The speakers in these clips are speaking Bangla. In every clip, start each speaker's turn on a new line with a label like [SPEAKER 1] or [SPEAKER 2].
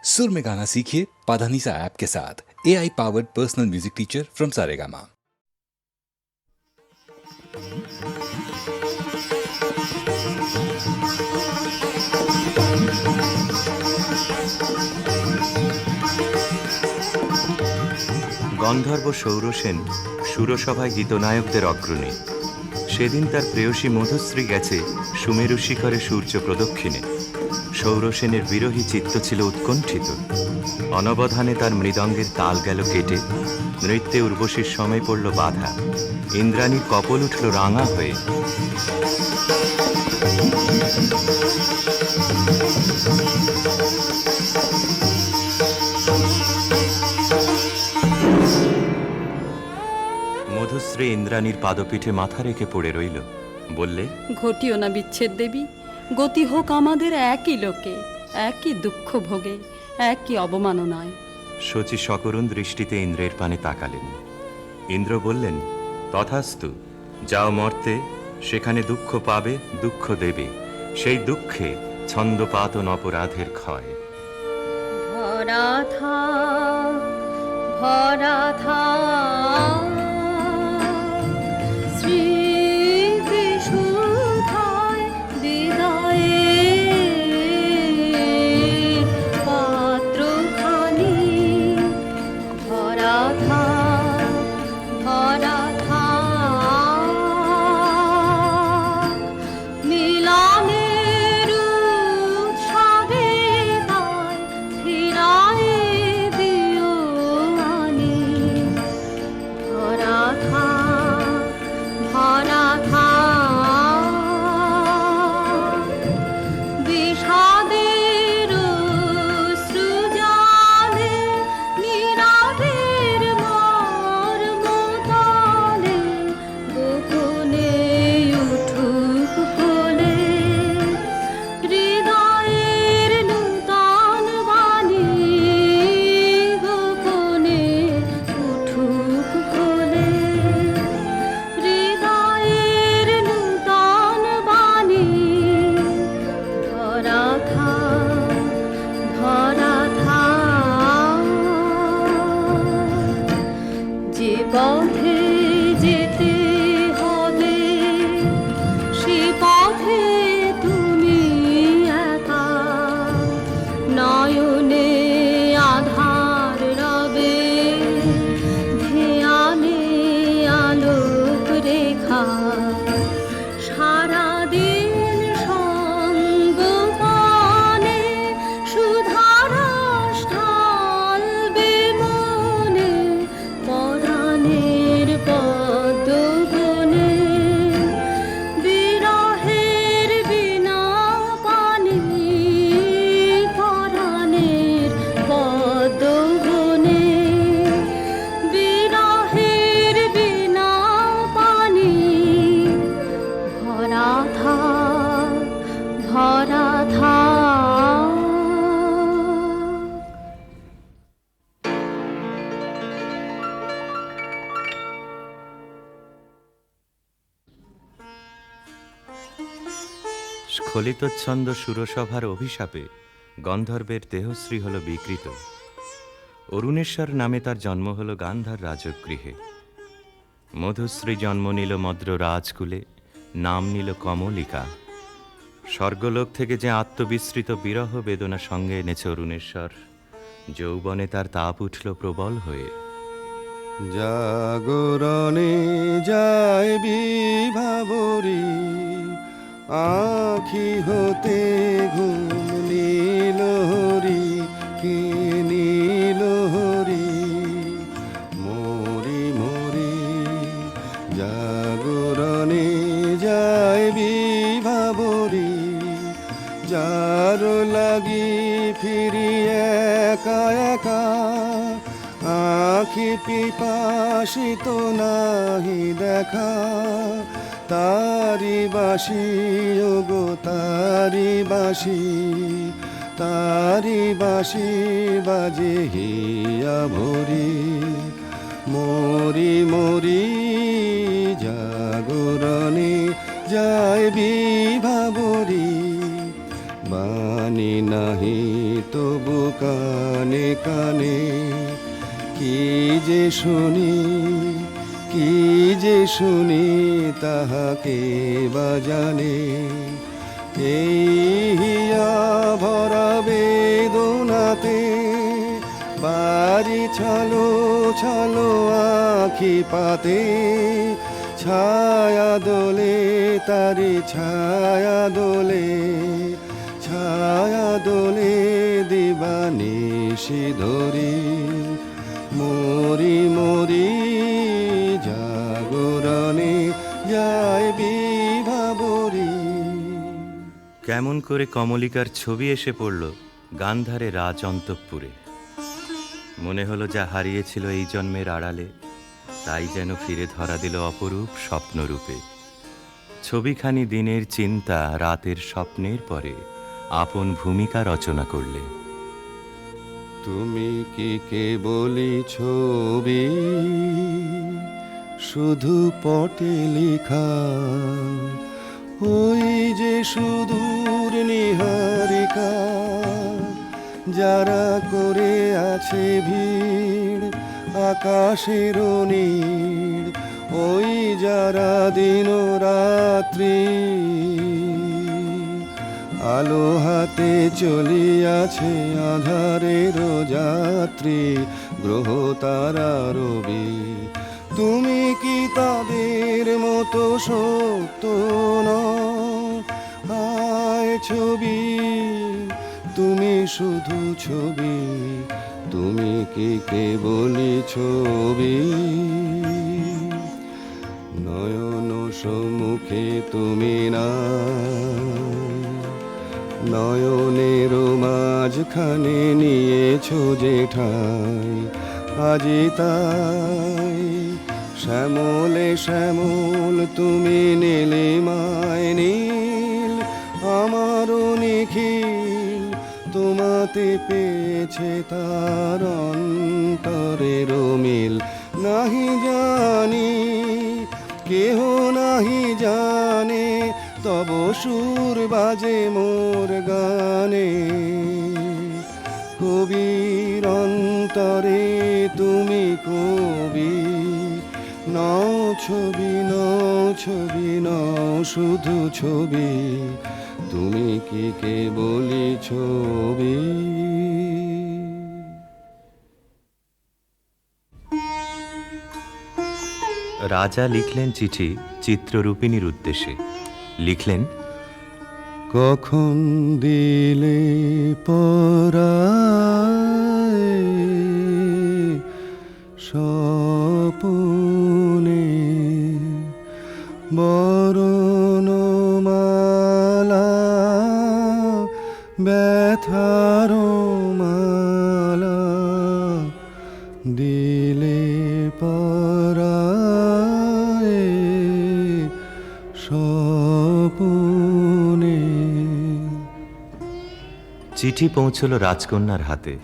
[SPEAKER 1] सुर में गाना सीखिए पाधानीसा ऐप के साथ। AI powered personal music teacher from Saregama.
[SPEAKER 2] গন্ধর্ব সৌরসেন সুরসভায় গীতনায়কদের অগ্রণী। সেদিন তার প্রেয়সী মধুশ্রী গেছে সুমেরু শিখরে সূর্য প্রদক্ষিণে। সৌরসেনের বিরহী চিত্ত ছিল উৎকণ্ঠিত। অনবধানে তার মৃদঙ্গের তাল গেল কেটে। নৃত্যে উর্বশীর সময় পড়ল বাধা। ইন্দ্রাণীর কপল উঠল রাঙা হয়ে। মধুশ্রী ইন্দ্রাণীর পাদপীঠে মাথা রেখে পড়ে রইল। বললে,
[SPEAKER 3] ঘটিও না বিচ্ছেদ দেবী, গতি হোক আমাদের একই লোকে, একই দুঃখ ভোগে, একই অবমাননায়।
[SPEAKER 2] শচী সকরুণ দৃষ্টিতে ইন্দ্রের পানে তাকালেন। ইন্দ্র বললেন, তথাস্তু, যাও মর্তে, সেখানে দুঃখ পাবে, দুঃখ দেবে, সেই দুঃখে ছন্দপাতন অপরাধের ক্ষয়।
[SPEAKER 3] ভরা থাক, ভরা থাক স্মৃতিসুধায় বিদায়ের পাত্রখানি। ভরা থাক, ভরা থাক মিলনের উৎসবে তাই ফিরায়ে দিও আনি। ভরা থাক, ভরা থাক বিষাদের সৃজনে নীরবের মর্মতলে গোপনে উঠুক ফলে হৃদয়ের নূতন বাণী। গোপনে উঠুক ফলে হৃদয়ের নূতন বাণী। ভরা থাক, ভরা থাক যে পথে যেতে হবে সে পথে তুমি একা। নয়নে আধার রবে, ধ্যানে আলোক রেখা। সারাদিন সঙ্গপানে সুধারস ঢালবে মনে। পরাণের পদ্মবনে বিরহের বিনা পানি। পরাণের পদ্মবনে বিরহের বিনা পানি। ভরা থাক, ভরা থাক।
[SPEAKER 2] স্খলিতচ্ছন্দ সুরসভার অভিশাপে গন্ধর্বের দেহশ্রী হল বিকৃত। অরুণেশ্বর নামে তার জন্ম হল গান্ধার রাজগৃহে। মধুশ্রী জন্ম নিল মদ্র রাজকুলে, নাম নিল কমলিকা। স্বর্গলোক থেকে যে আত্মবিস্মৃত বিরহ বেদনা সঙ্গে এনেছে অরুণেশ্বর, যৌবনে তার তাপ উঠল প্রবল হয়ে।
[SPEAKER 4] জাগরণে যায় বিভাবরী, আখি হতে ঘুম নীল হরি। কি নীল হরি মরি মরি। জাগরণে যায় বিভাবরী, যার লাগি ফিরি একা একা। আখি পিপাসিত নাহি দেখা, তারি বাসি ওগো তারি বাসি। তারি বাসি বাজে হিয়া ভরি। মরি মরি জাগরণে যায় বিভাবরী, বাণী নাহি তবু কানে কানে কি যে শুনি, কি যে শুনি তাহাকে বা জানে। এই হিয়া ভরা বেদনাতে বাড়ি ছলো ছলো আখি পাতে, ছায়া দোলে তারি ছায়া দোলে, ছায়া দোলে দিবানিশি ধরি, মরি মরি জাগরণে যায় বিভাবরী।
[SPEAKER 2] কেমন করে কমলিকার ছবি এসে পড়ল গান্ধারে রাজ অন্তঃপুরে। মনে হলো যা হারিয়েছিল এই জন্মের আড়ালে তাই যেন ফিরে ধরা দিল অপরূপ স্বপ্নরূপে। ছবিখানি দিনের চিন্তা রাতের স্বপ্নের পরে আপন ভূমিকা রচনা করলে।
[SPEAKER 4] তুমি কি কেবলই ছবি, শুধু পটে লেখা, ওই যে সুদূর নিহারিকা, যারা করে আছে ভিড় আকাশের নীড়, ওই যারা দিন রাত্রি আলো হাতে চলিয়াছে আধারের যাত্রী, গ্রহ তারা রবি। তুমি কি তাদের মতো সত্য নও? আয় ছবি, তুমি শুধু ছবি, তুমি কি কেবলই ছবি। নয়ন সম্মুখে তুমি না, নয়নের মাঝখানে নিয়েছো যে ঠাই, আজি তাই শ্যামলে শ্যামল তুমি নীলিমায় নীল, আমারও নিখিল তোমাতে পেয়েছে তার অন্তরের মিল। নাহি জানি কেহ নাহি জানে, তব সুর বাজে মোর গানে। কবির অন্তরে তুমি কবি, নও ছবি নও ছবি নও শুধু ছবি, তুমি কি কেবলই ছবি।
[SPEAKER 2] রাজা লিখলেন চিঠি চিত্ররূপিণীর উদ্দেশ্যে। লিখলেন,
[SPEAKER 4] কখন দিলে পরায় স্বপনে বরণমালা, ব্যথার মালা দিলে পরায় স্বপনে।
[SPEAKER 2] চিঠি পৌঁছল রাজকন্যার হাতে।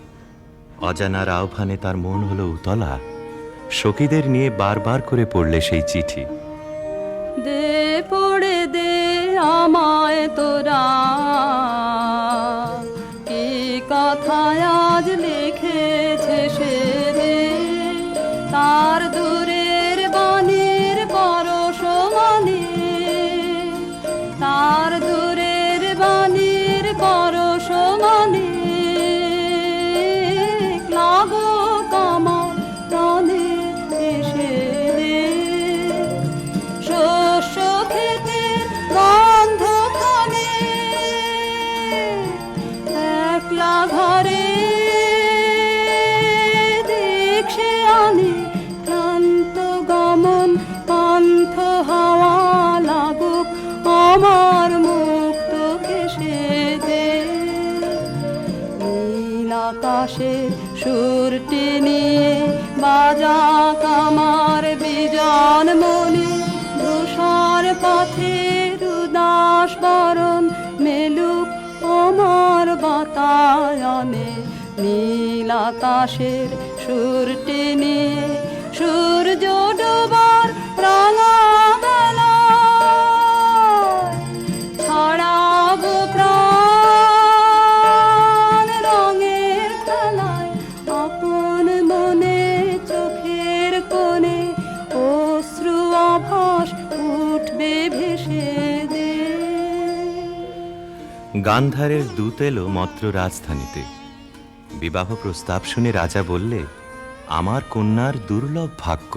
[SPEAKER 2] অজানার আহ্বানে তার মন হলো উতলা। সখীদের নিয়ে বারবার করে পড়লে সেই চিঠি।
[SPEAKER 3] দে পড়ে দে আমায় তোরা, কি কথায় আজ লিখেছে সে রে, তার দূরের বাণীর পরশ মানে, তার দূরের বাণীর পরশ মানে, লাগো কামার প্রাণে এসে রে। শস্য খেতে গন্ধ খানে, একলা ঘরে দেখছে আনে, ক্লান্ত গমন পান্থ হাওয়া লাগুক আমার মুক্ত কেশে দে। নীল আকাশের সুরটি নিয়ে বাজা কামার বিজন মনে, ধূসর পথের উদাস বরণ মেলুক আমার বাতায়নে। নীল আকাশের সুরটি নিয়ে সূর্য ডোবার রাঙা বেলায় ছড়াবো প্রাণ রঙের
[SPEAKER 2] গান্ধারের দূত এলো মদ্র রাজধানীতে। বিবাহ প্রস্তাব শুনে রাজা বললে, আমার কন্যার দুর্লভ ভাগ্য।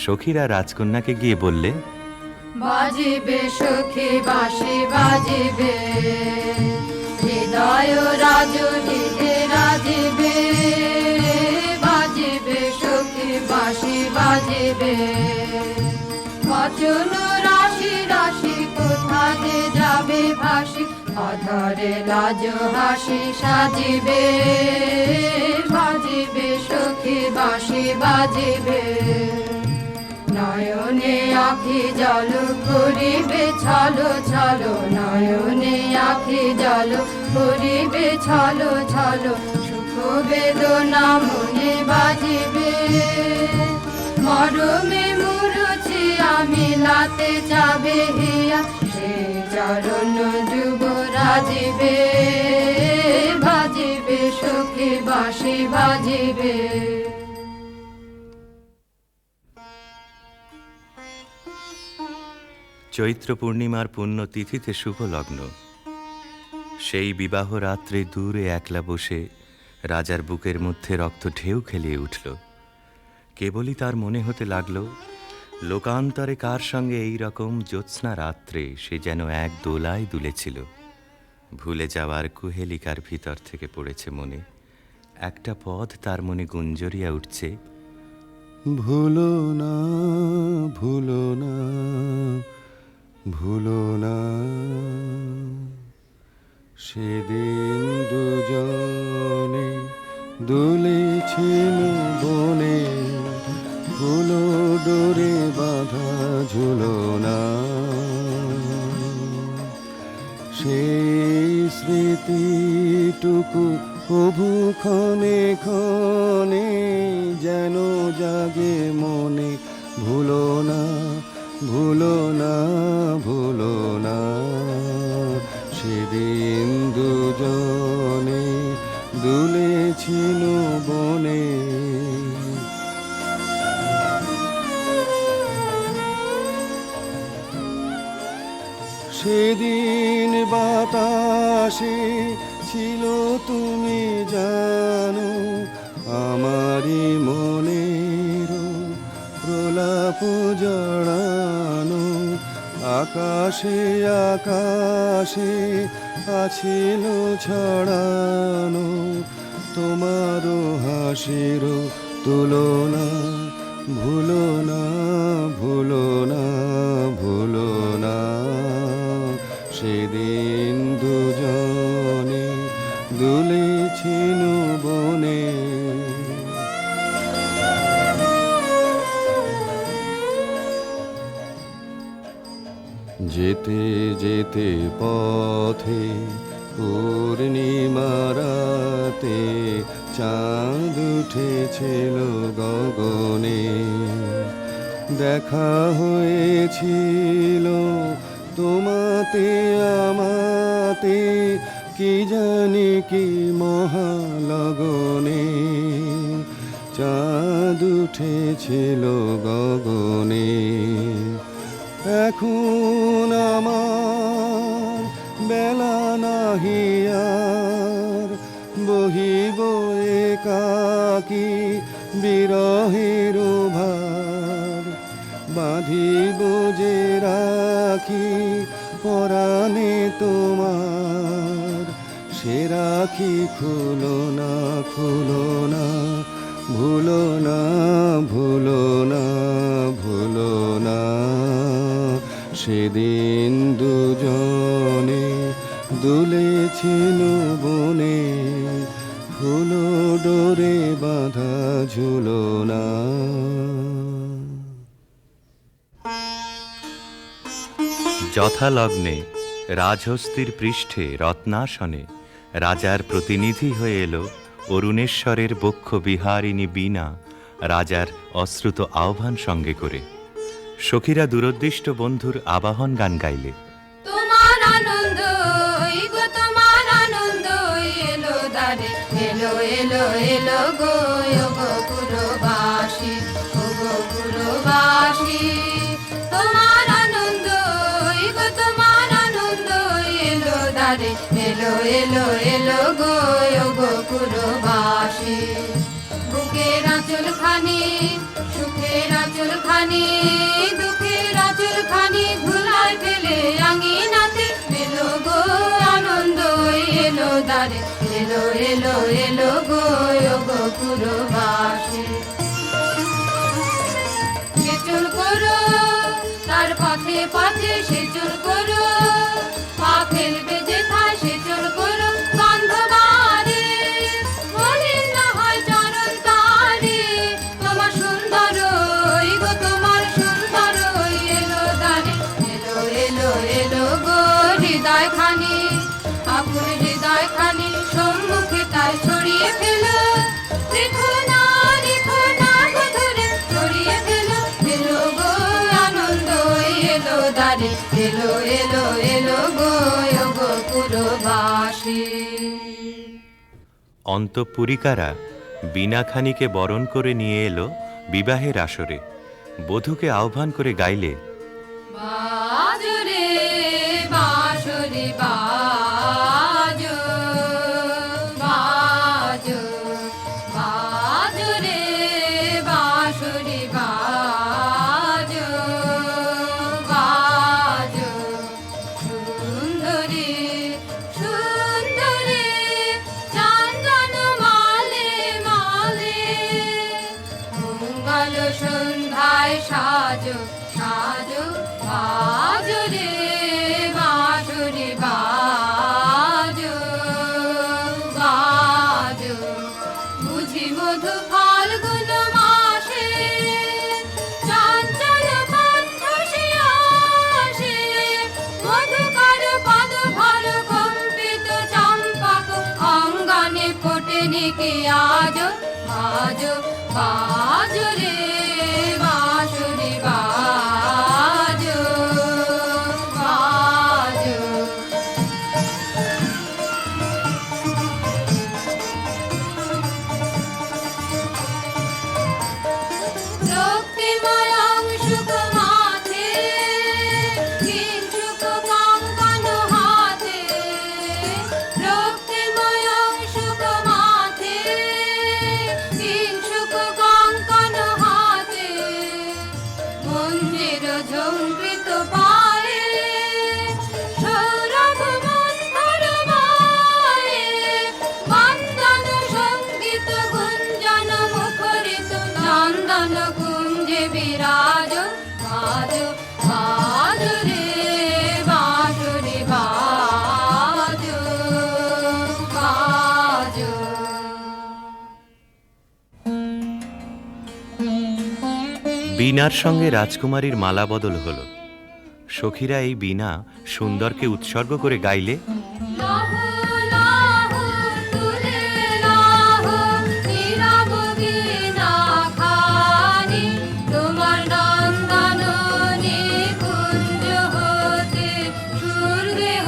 [SPEAKER 2] সখীরা রাজকন্যাকে গিয়ে বললে,
[SPEAKER 5] বাজিবে সখী বাঁশি বাজিবে, হৃদয় রাজনীতে রাজিবে। বাজিবে সখী বাঁশি বাজিবে, বচন রাশি রাশি কোথা যে যাবে ভাসি, অধরে লাজ হাসি সাজিবে। বাজিবে সখী বাঁশি বাজিবে, নয়নে আখি জল করিবে ছলো ছলো, নয়নে আখি জল করিবে ছলো ছলো। সুখ বেদনা মনে বাজিবে, মরমে মুরুছি আমি লাতে যাবে হিয়া, সে চরণ যুগ রাজিবে। বাজিবে সখী বাঁশি বাজিবে।
[SPEAKER 2] চৈত্র পূর্ণিমার পুণ্য তিথিতে শুভ লগ্ন। সেই বিবাহ রাত্রে দূরে একলা বসে রাজার বুকের মধ্যে রক্ত ঢেউ খেলিয়ে উঠল। কেবলই তার মনে হতে লাগলো, লোকান্তরে কার সঙ্গে এই রকম জ্যোৎস্না রাত্রে সে যেন এক দোলায় দুলেছিল। ভুলে যাওয়ার কুহেলিকার ভিতর থেকে পড়েছে মনে, একটা পদ তার মনে গুঞ্জরিয়া উঠছে,
[SPEAKER 4] ভুলো না ভুলো না ভুলো না, সেদিন দুজনে দুলেছিল বনে, ফুলো ডোরে বাঁধা ঝুলনা। সেই স্মৃতিটুকু কভু ক্ষণে ক্ষণে যেন জাগে মনে, ভুলো না ভুলো না ভুলো না, সেদিন দুজনে দুলেছিল বনে। সেদিন বাতাসে ছিল তুমি জানো, আমারই মনের প্রলাপ জড়ানো। আকাশে আকাশে আছিল ছড়ানো, তোমারও হাসির তুলনা। ভুলো না ভুলো না ভুলো না, সেদিন দুজনে দুলেছিল বনে। যেতে যেতে পথে পূর্ণিমা রাতে চাঁদ উঠেছিল গগনে। দেখা হয়েছিল তোমাতে আমাতে, কি জানি কি মহালগনে। চাঁদ উঠেছিল গগনে, এখন আমার বেলা নাহি আর, বহিব একাকী বিরহের ভার। বাঁধিব যে রাখি পরাণে তোমার, সে রাখি খুলো না খুলো না, ভুলো না ভুলো না ভুলো না, সেদিন দুজনে দুলেছিল বনে, ফুলো ডোরে বাঁধা ঝুলনা।
[SPEAKER 2] যথালগ্নে রাজহস্তির পৃষ্ঠে রত্নাসনে রাজার প্রতিনিধি হয়ে এলো অরুণেশ্বরের বক্ষ বিহারিণী বীণা, রাজার অশ্রুত আহ্বান সঙ্গে করে। সখীরা দূরদৃষ্ট বন্ধুর আবাহন গান গাইলে,
[SPEAKER 5] তোমার আনন্দ গো তোমার আনন্দ এলো দারে, এলো এলো এলো গো পুরবাসী, গো পুরবাসী। তোমার আনন্দ গো তোমার আনন্দ এলো দারে, এলো এলো গো পুরবাসী। বুকের আঁচল খানি সুখের আঁচল খানি দুঃখের আঁচল খানি ধুলায় ফেলে আঙিনাতে এলো গো আনন্দ এলো দ্বারে এলো এলো এলো গো পুরবাসী। সেচুর করো তার পথে পথে সেচুর করো পা ফেলবে যেথায় সেচুর করো গন্ধ বাড়ে মলিন না হয় চরণ তারে তোমার সুন্দর গো তোমার সুন্দর এলো দ্বারে এলো এলো এলো গো হৃদয় খানি আকুল হৃদয় খানি সম্মুখে তার ছড়িয়ে ফেলো দেখো না গো ধরে ছড়িয়ে ফেলো এলো গো আনন্দ এলো দ্বারে এলো এলো এলো গো পুরবাসী।
[SPEAKER 2] অন্তঃপুরিকারা বীণাখানিকে বরণ করে নিয়ে এলো বিবাহের আসরে। বধূকে আহ্বান করে গাইলে,
[SPEAKER 5] বাজো রে বাঁশরি বাজো বাজো বাজো রে বাঁশরি বাজো বাজো সুন্দরী সুন্দরী চন্দন মালে মালে মঙ্গল সন্ধ্যায় সাজো সাজো বাজো রে বাঁশরি বাজো বাজো বুঝি মধু ফাল্গুন মাসে চঞ্চল কণ্ঠ সে আসে মধুকর পদ ভর কম্পিত চম্পক অঙ্গনে ফোটে নিকে আজো বাজো বাজো রে বাঁশরি বাজো বাজো। রক্তিময় অংশুক মাথে কিঞ্চুক কঙ্কণ হাতে রক্তিময় অংশুক মাথে কিঞ্চুক কঙ্কণ হাতে মঞ্জির ঝঙ্কৃত পায়ে সৌরভ মন্থর মায়ে বন্দন সঙ্গীত গুঞ্জন মুখরিত নন্দন কুঞ্জে বিরাজ বাজো বাজো রে বাঁশরি বাজো বাজো।
[SPEAKER 2] বীণার সঙ্গে রাজকুমারীর মালা বদল হল। সখীরা এই বীণা সুন্দরকে উৎসর্গ করে গাইলে,
[SPEAKER 5] লাহো লাহো তুলে লাহো নীরব বীণা খানি তোমার নন্দন নিকুঞ্জ হতে সুরদেহ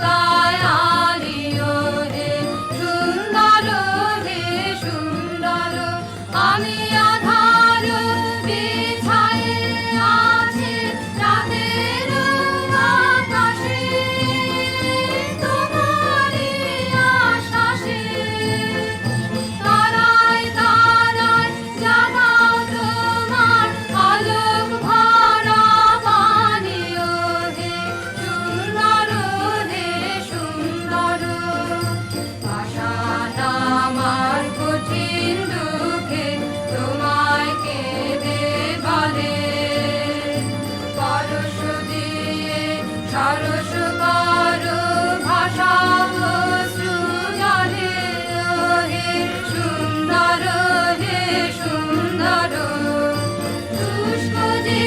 [SPEAKER 5] তাই আলিও হে সুন্দর আমি আধার বিছায়ে আছে রাতের আকাশে তোমারই আশ্বাসে তারায় তারায় জাগাও তোমার আলোক ভরা বাণীও হে সুন্দর পাষাণ আমার কঠিন দুঃখে তোমায় কেঁদে বলে পরশ দিয়ে সরস করো ভাষা অশ্রু জলে হে সুন্দর শুষ্ক যে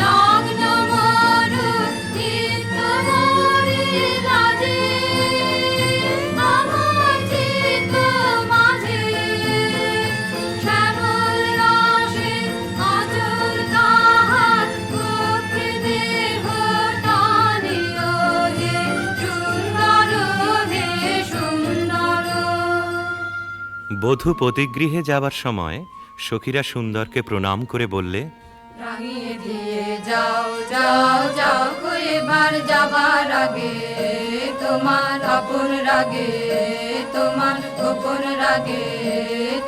[SPEAKER 5] নগ্ন মরু নিত্য মরি লাজে আমার চিত্ত মাঝে শ্যামল রসে আঁচল তাহার কক্ষে দেহ টানিও হে সুন্দর।
[SPEAKER 2] বধূ পতিগৃহে যাবার সময় সখীরা সুন্দরকে প্রণাম করে বললে,
[SPEAKER 5] রাঙিয়ে দিয়ে যাও যাও যাও গো এবার যাবার আগে তো তোমার আপন রাগে, তোমার গোপন রাগে,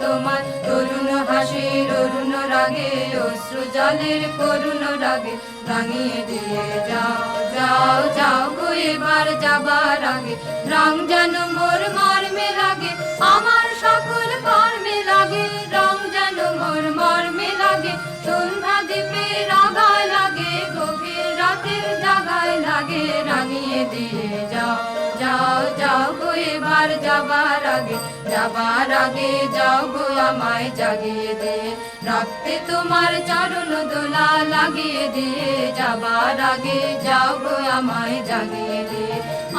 [SPEAKER 5] তোমার তরুণ হাসির অরুণ রাগে, অশ্রু জলের করুণ রাগে রাঙিয়ে দিয়ে যাও, যাও, যাও গো এবার যাবার আগে। রং যেন মোর মর্মে লাগে, আমার সকল কর্মে লাগে, রং যেন মোর মর্মে লাগে, সন্ধ্যা দ্বীপের আগায় লাগে, গভীর রাতের জাগায় লাগে, রাঙিয়ে দিয়ে যাও, যাও, যাও গো এবার যাবার আগে, যাবার আগে যাও গো আমায় জাগিয়ে দিয়ে, রাখতে তোমার চরণ দোলা লাগিয়ে দিয়ে, যাবার আগে যাও গো আমায় জাগিয়ে দিয়ে।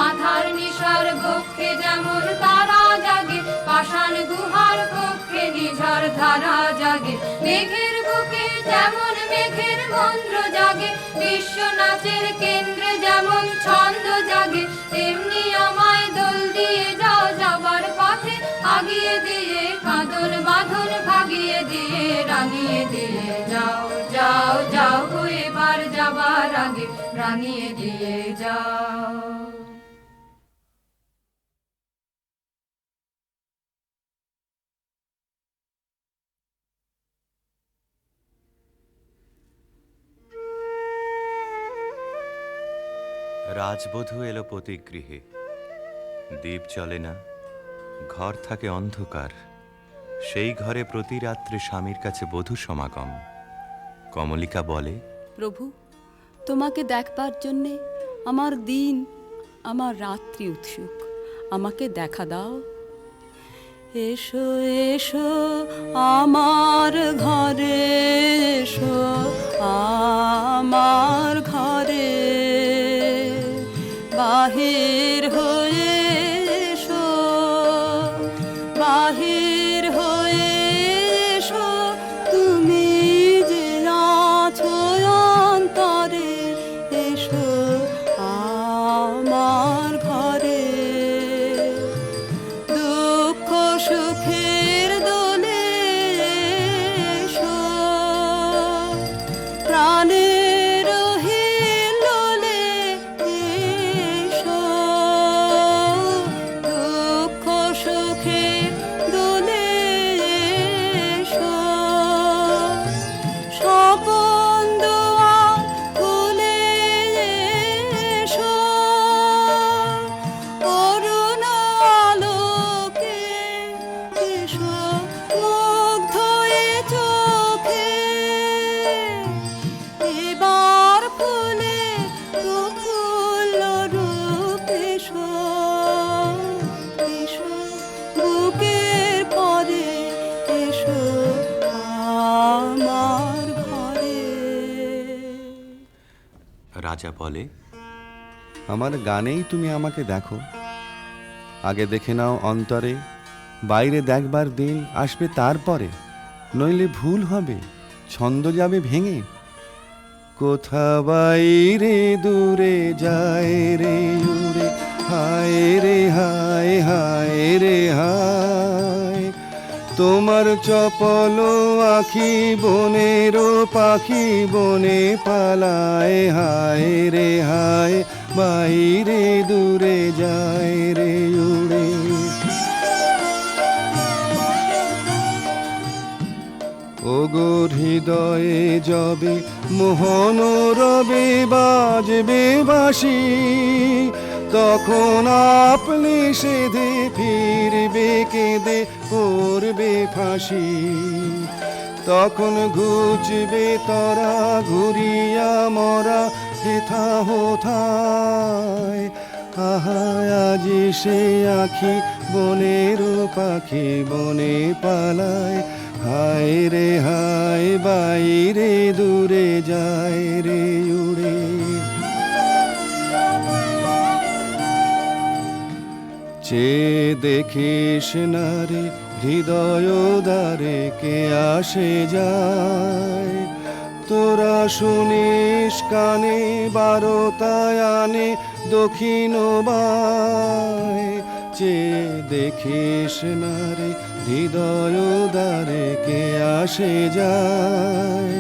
[SPEAKER 5] আধার নিশার বক্ষে যেমন তারা জাগে, পাষাণ গুহার কক্ষে নিঝড় ধারা জাগে, মেঘের বুকে যেমন মেঘের মন্ত্র জাগে, বিশ্ব নাচের কেন্দ্রে যেমন ছন্দ জাগে, তেমনি আমায় দোল দিয়ে যাও যাবার পথে আগিয়ে দিয়ে, কাঁদন বাঁধন ভাগিয়ে দিয়ে, রাঙিয়ে দিয়ে যাও, যাও, যাও গো এবার যাবার আগে, রাঙিয়ে দিয়ে যাও।
[SPEAKER 2] রাজবধূ এলো পতিগৃহে, দীপ জ্বলে না, ঘর থাকে অন্ধকার। সেই ঘরে প্রতি রাত্রে স্বামীর কাছে বধূ সমাগম। কমলিকা বলে,
[SPEAKER 3] প্রভু, তোমাকে দেখবার জন্যে আমার দিন আমার রাত্রি উৎসুক, আমাকে দেখা দাও। এসো এসো আমার ঘরে, এসো আমার ঘরে, বাহির হয়ে এসো, বাহির হয়ে এসো, তুমি যে আছো অন্তরে, এসো আমার ঘরে। দুঃখ সুখের দোলে এসো, প্রাণের হিল্লোলে এসো, দুঃখ সুখের দোলে এসো, স্বপন দুয়ার খুলে এসো, অরুণ আলোকে এসো, মুগ্ধ এ চোখে, এবার ফুলে প্রফুল্ল রূপ এসো, এসো বুকের পরে, এসো আমার ঘরে।
[SPEAKER 2] রাজা বলে,
[SPEAKER 4] আমার গানেই তুমি আমাকে দেখো, আগে দেখে নাও অন্তরে, বাইরে দেখবার দিন আসবে তারপরে, নইলে ভুল হবে, ছন্দ যাবে ভেঙে। কোথা বাইরে দূরে যায় রে উড়ে, হায় রে হায়, হায় রে হায়, তোমার চপল আখি বনেরও পাখি বনে পালায়, হায় রে হায়, বাইরে দূরে যায় রে উড়ে। ওগো হৃদয়ে যবে মোহন রবে বাজবে বাঁশি, তখন আপনি সেধে ফিরবে কেঁদে পড়বে ফাঁসি, তখন ঘুচবে তরা ঘুরিয়া মরা হেথা হোথায়, আহা আজি সে আখি বনের পাখি বনে পালায়, হায় রে হায়, বাইরে দূরে যায় রে উড়ে। চেয়ে দেখিস না রে হৃদয় দ্বারে কে আসে যায়, তোরা শুনিস কানে বারোটায় আনে দক্ষিণ বায়, চেয়ে দেখিস না রে হৃদয় দ্বারে কে আসে যায়,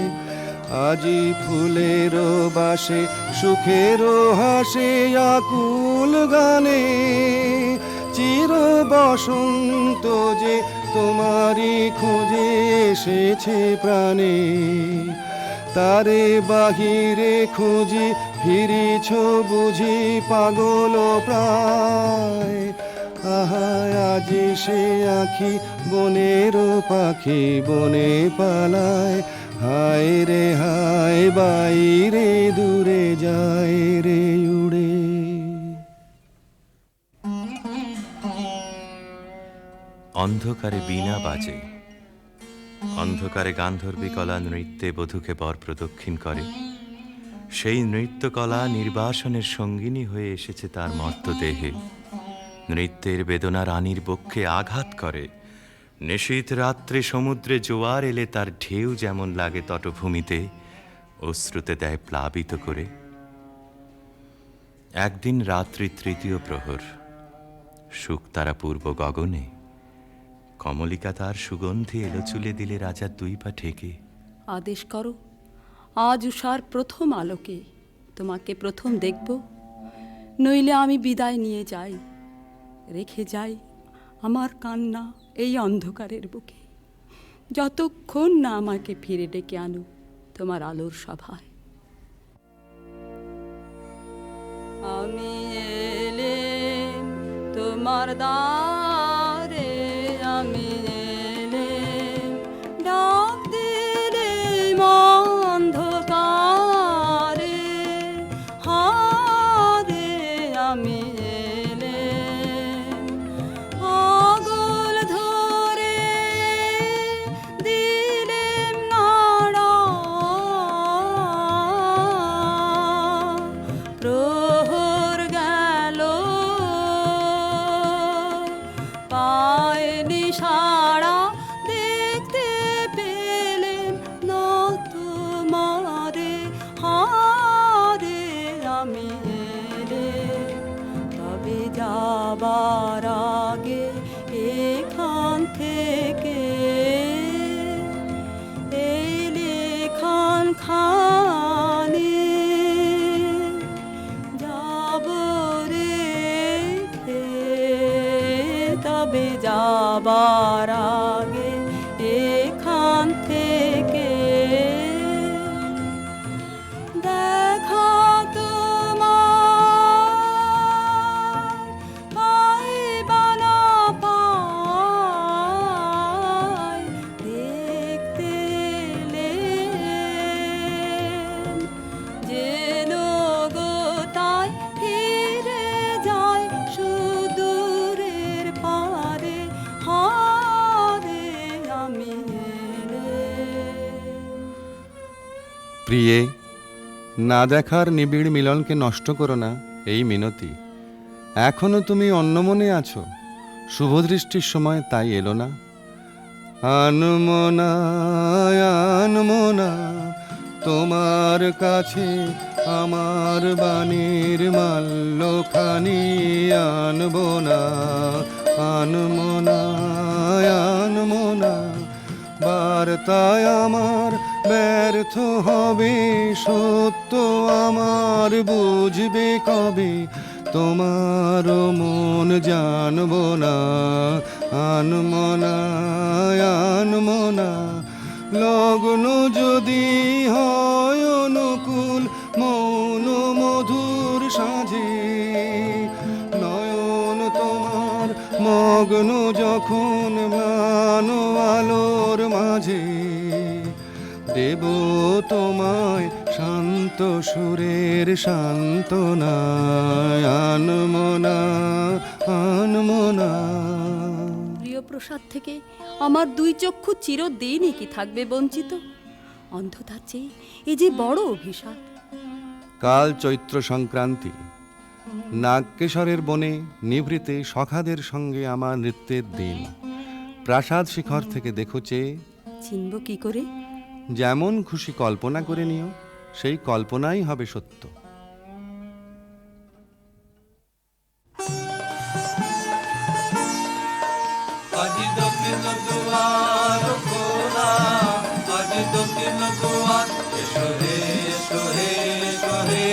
[SPEAKER 4] আজি ফুলের বাসে সুখের হাসে আকুল আকুল গানে, চির বসন্ত যে তোমারই খোঁজে এসেছে প্রাণে। তারে বাহিরে খুঁজি ফিরিছ বুঝি পাগল প্রায়। আহা আজি সে আখি বনের পাখি বনে পালায়। হায় রে হায় বাইরে দূরে যায় রে উড়ে।
[SPEAKER 2] অন্ধকারে বীণা বাজে, অন্ধকারে গান্ধর্বী কলা নৃত্যে বধূকে বর প্রদক্ষিণ করে। সেই নৃত্যকলা নির্বাসনের সঙ্গিনী হয়ে এসেছে তার মর্তদেহে। নৃত্যের বেদনা রানীর বক্ষে আঘাত করে। নিশীথ রাত্রে সমুদ্রে জোয়ার এলে তার ঢেউ যেমন লাগে তটভূমিতে, অশ্রুতে দেয় প্লাবিত করে। একদিন রাত্রি তৃতীয় প্রহর, শুকতারা পূর্ব গগনে, কমলিকা তার সুগন্ধি এলো চুলে দিলে রাজার দুই পা ঠেকে।
[SPEAKER 3] আদেশ করো, আজ উষার প্রথম আলোকে তোমাকে প্রথম দেখব, নইলে আমি বিদায় নিয়ে যাই, রেখে যাই আমার কান্না এই অন্ধকারের বুকে, যতক্ষণ না আমাকে ফিরে ডেকে আনো তোমার আলোর সভায়। আমি এলেম তোমার দ্বারে, আমি এলেম ডাক দিলেম অন্ধকারে, হারে আমি এলেম পাগল ধরে দিলেম নাড়া। প্রহর গেল পায়নি সাড়া, দেখতে পেলেম না তোমারে, হারে আমি এলেম তবে যাবার আগে এখান থেকে এই লেখান খানি যাব রেখে, তবে যাবার আগে এখান থেকে দেখা তোমার পাইবা না পাই, দেখতে এলেম যেন গো তাই ফিরে যায় সুদূরের পারে, হারে আমি এলেম।
[SPEAKER 4] প্রিয়ে, না দেখার নিবিড় মিলনকে নষ্ট করো না, এই মিনতি। এখনো তুমি অন্যমনে আছো, শুভদৃষ্টির সময় তাই এলো না। আনমনা আনমনা তোমার কাছে আমার বাণীর মাল্যখানি আনবো না। আনমনা আনমনা বার্তায় আমার ব্যর্থ হবে, সত্য আমার বুঝবে কবে, তোমার মন জানবো না। আনমনা আনমনা লগ্ন যদি হয় অনুকূল মৌন মধুর সাজে, নয়ন তোমার মগ্ন যখন ম্লান আলোর মাঝে, দেব তোমায় শান্ত সুরের সান্ত্বনা। আনমনা আনমনা।
[SPEAKER 3] প্রিয় প্রসাদ থেকে আমার দুই চক্ষু চিরদিনই কি থাকবে বঞ্চিত? অন্ধতার চেয়ে এ যে বড় অভিশাপ।
[SPEAKER 4] কাল চৈত্র সংক্রান্তি, নাগকেশরের বনে নিভৃতে সখাদের সঙ্গে আমার নৃত্যের দিন। প্রাসাদ শিখর থেকে দেখো চেয়ে,
[SPEAKER 3] চিনব কি করে?
[SPEAKER 4] যেমন খুশি কল্পনা করে নিও, সেই কল্পনাই হবে সত্য।
[SPEAKER 6] আজি দক্ষিণ দুয়ার খোলা, আজি দক্ষিণ দুয়ার, এসো হে এসো হে এসো হে,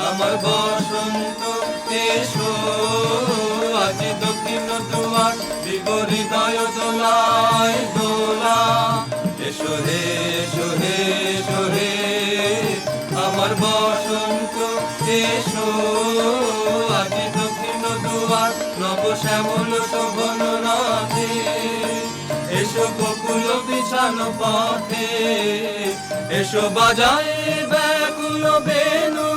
[SPEAKER 6] আমার বসন্ত দিব হৃদয় দোলায় দোলা। এসো হে এসো হে এসো হে আমার বসন্ত এসো, আজি দক্ষিণ দুয়ার নব শ্যামল শোভন রাধে। এসো বকুল বিছানো পথে, এসো বাজায় ব্যাকুল বেনু,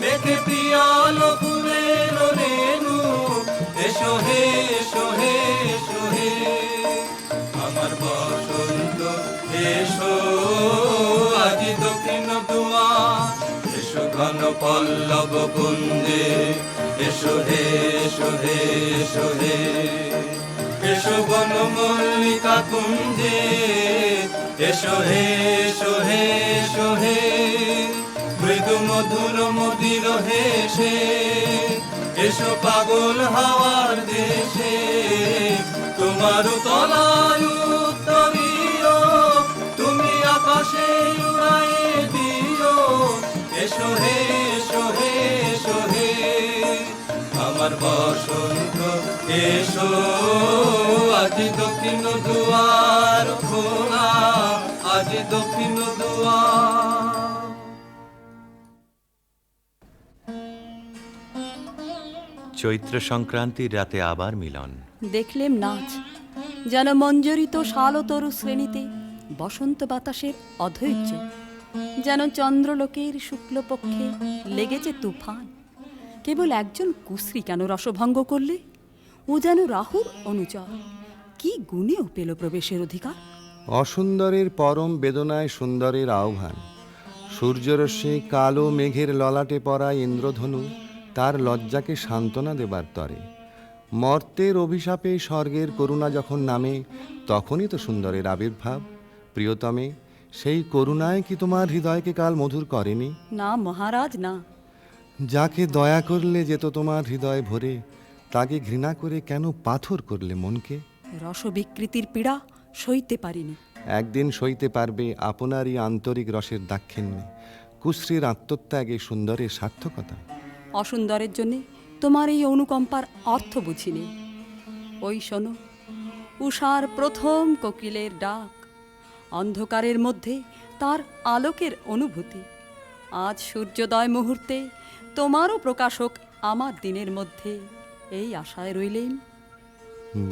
[SPEAKER 6] মেঘে পিয়াল ফুলের রেণু। এসো হে এসো হে এসো হে আমার বসন্ত এসো, আজি দক্ষিণ দুয়ার। এসো ঘন পল্লব কুঞ্জে, এসো হে এসো হে এসো হে এসো বন মল্লিকা কুঞ্জে, এসো হে এসো হে এসো হে মৃদু মধুর মদির হেসে। এসো পাগল হাওয়ার দেশে, তোমার তলায় উত্তরীয়, তুমি আকাশে উড়ায়ে দিও। এসো হে এসো হে এসো হে আমার বসন্ত এসো, আজি দক্ষিণ দুয়ার খোলা, আজি দক্ষিণ দুয়ার।
[SPEAKER 2] চৈত্র সংক্রান্তির রাতে আবার মিলন।
[SPEAKER 3] দেখলেম নাচ, যেন মঞ্জরিত শালতরু শ্রেণীতে বসন্ত বাতাসের অধৈর্য, যেন চন্দ্রলোকের শুক্লপক্ষে লেগেছে তুফান। কেবল একজন কুশ্রী কেন রসভঙ্গ করলে? ও যেন রাহুর অনুচর, কি গুণেও পেল প্রবেশের অধিকার।
[SPEAKER 4] অসুন্দরের পরম বেদনায় সুন্দরের আহ্বান। সূর্যরশ্মি কালো মেঘের ললাটে পড়া ইন্দ্রধনু তার লজ্জাকে সান্ত্বনা দেবার তরে। মর্তের অভিশাপে স্বর্গের করুণা যখন নামে, তখনই তো সুন্দরের আবির্ভাব। প্রিয়তমে, সেই করুণায় কি তোমার হৃদয়কে কাল মধুর করেনি?
[SPEAKER 3] না মহারাজ না।
[SPEAKER 4] যাকে দয়া করলে যেত তোমার হৃদয় ভরে, তাকে ঘৃণা করে কেন পাথর করলে মনকে?
[SPEAKER 3] রসবিকৃতির পীড়া সইতে পারিনি।
[SPEAKER 4] একদিন সইতে পারবে আপনারই আন্তরিক রসের দাক্ষিণ্যে, কুশ্রীর আত্মত্যাগে সুন্দরের সার্থকতা।
[SPEAKER 3] অসুন্দরের জন্যে তোমার এই অনুকম্পার অর্থ বুঝিনি। ওই শোনো, উষার প্রথম কোকিলের ডাক, অন্ধকারের মধ্যে তার আলোকের অনুভূতি। আজ সূর্যোদয় মুহূর্তে তোমারও প্রকাশক আমার দিনের মধ্যে, এই আশায় রইলেন।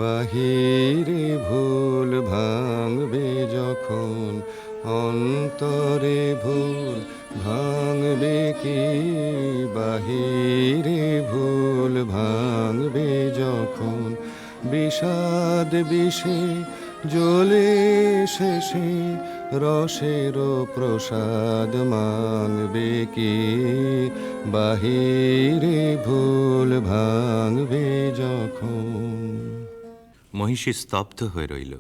[SPEAKER 4] বাহিরে ভুল ভাঙবে যখন, অন্তরে ভুল ভাঙবে কি? বাহিরে ভুল ভাঙবে যখন, বিষাদ বিষে জ্বলে শেষে রসের প্রসাদ মাংবে কি? বাহিরে ভুল ভাঙবে যখন।
[SPEAKER 2] মহিষী স্তব্ধ হয়ে রইল।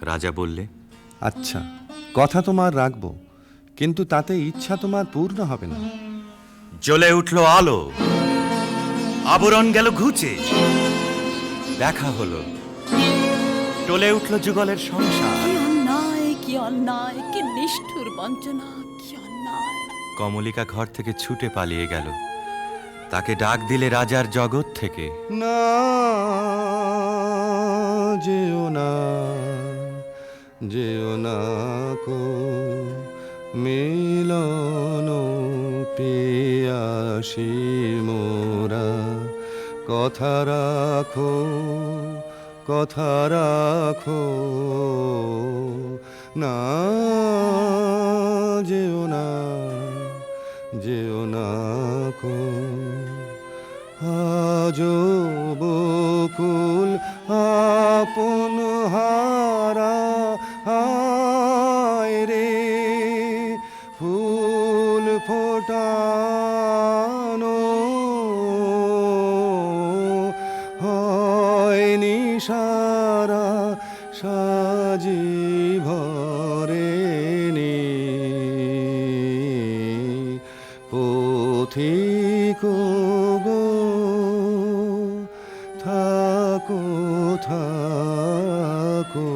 [SPEAKER 2] রাজা বললে,
[SPEAKER 4] আচ্ছা, কথা তোমার রাখবো, কিন্তু তাতে ইচ্ছা তোমার পূর্ণ হবে না।
[SPEAKER 2] জ্বলে উঠল আলো, আবরণ গেল ঘুচে, দেখা হলো, টলে উঠল যুগলের সংসার।
[SPEAKER 3] কি অন্যায়, কি অন্যায়, কি নিষ্ঠুর বঞ্চনা, কি অন্যায়।
[SPEAKER 2] কমলিকা ঘর থেকে ছুটে পালিয়ে গেল। তাকে ডাক দিলে রাজার জগৎ থেকে,
[SPEAKER 4] না যেও না, যেও না কো মিলন পিয়াসী মোরা। কথা রাখো, কথা রাখো, না যেও না, যেও না কো। আজো বকুল আপন হারা, হায় রে ফুল ফোটানো হয়নি সারা, সাজি ভরেনি পথিক গো, থাকো থাকো,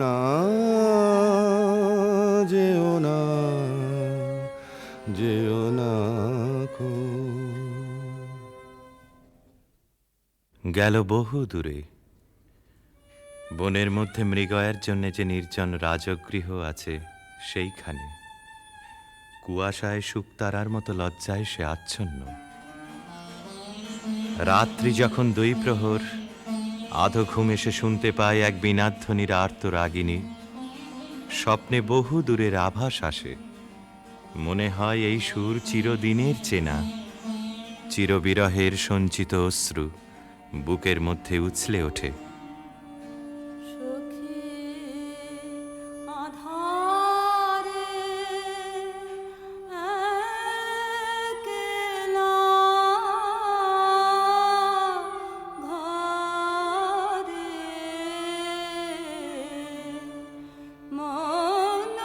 [SPEAKER 4] না যেও না, যেও না কো।
[SPEAKER 2] গেল বহু দূরে। বনের মধ্যে মৃগয়ের জন্য যে নির্জন রাজগৃহ আছে সেইখানে কুয়াশায় শুকতারার মতো লজ্জায় সে আচ্ছন্ন। রাত্রি যখন 2 প্রহর, আধো ঘুম এসে শুনতে পায় এক বীণাধ্বনির আর্ত রাগিনী। স্বপ্নে বহু দূরের আভাস আসে, মনে হয় এই সুর চিরদিনের চেনা। চিরবিরহের সঞ্চিত অশ্রু বুকের মধ্যে উছলে ওঠে।
[SPEAKER 3] সখী আধারে একলা ঘরে মন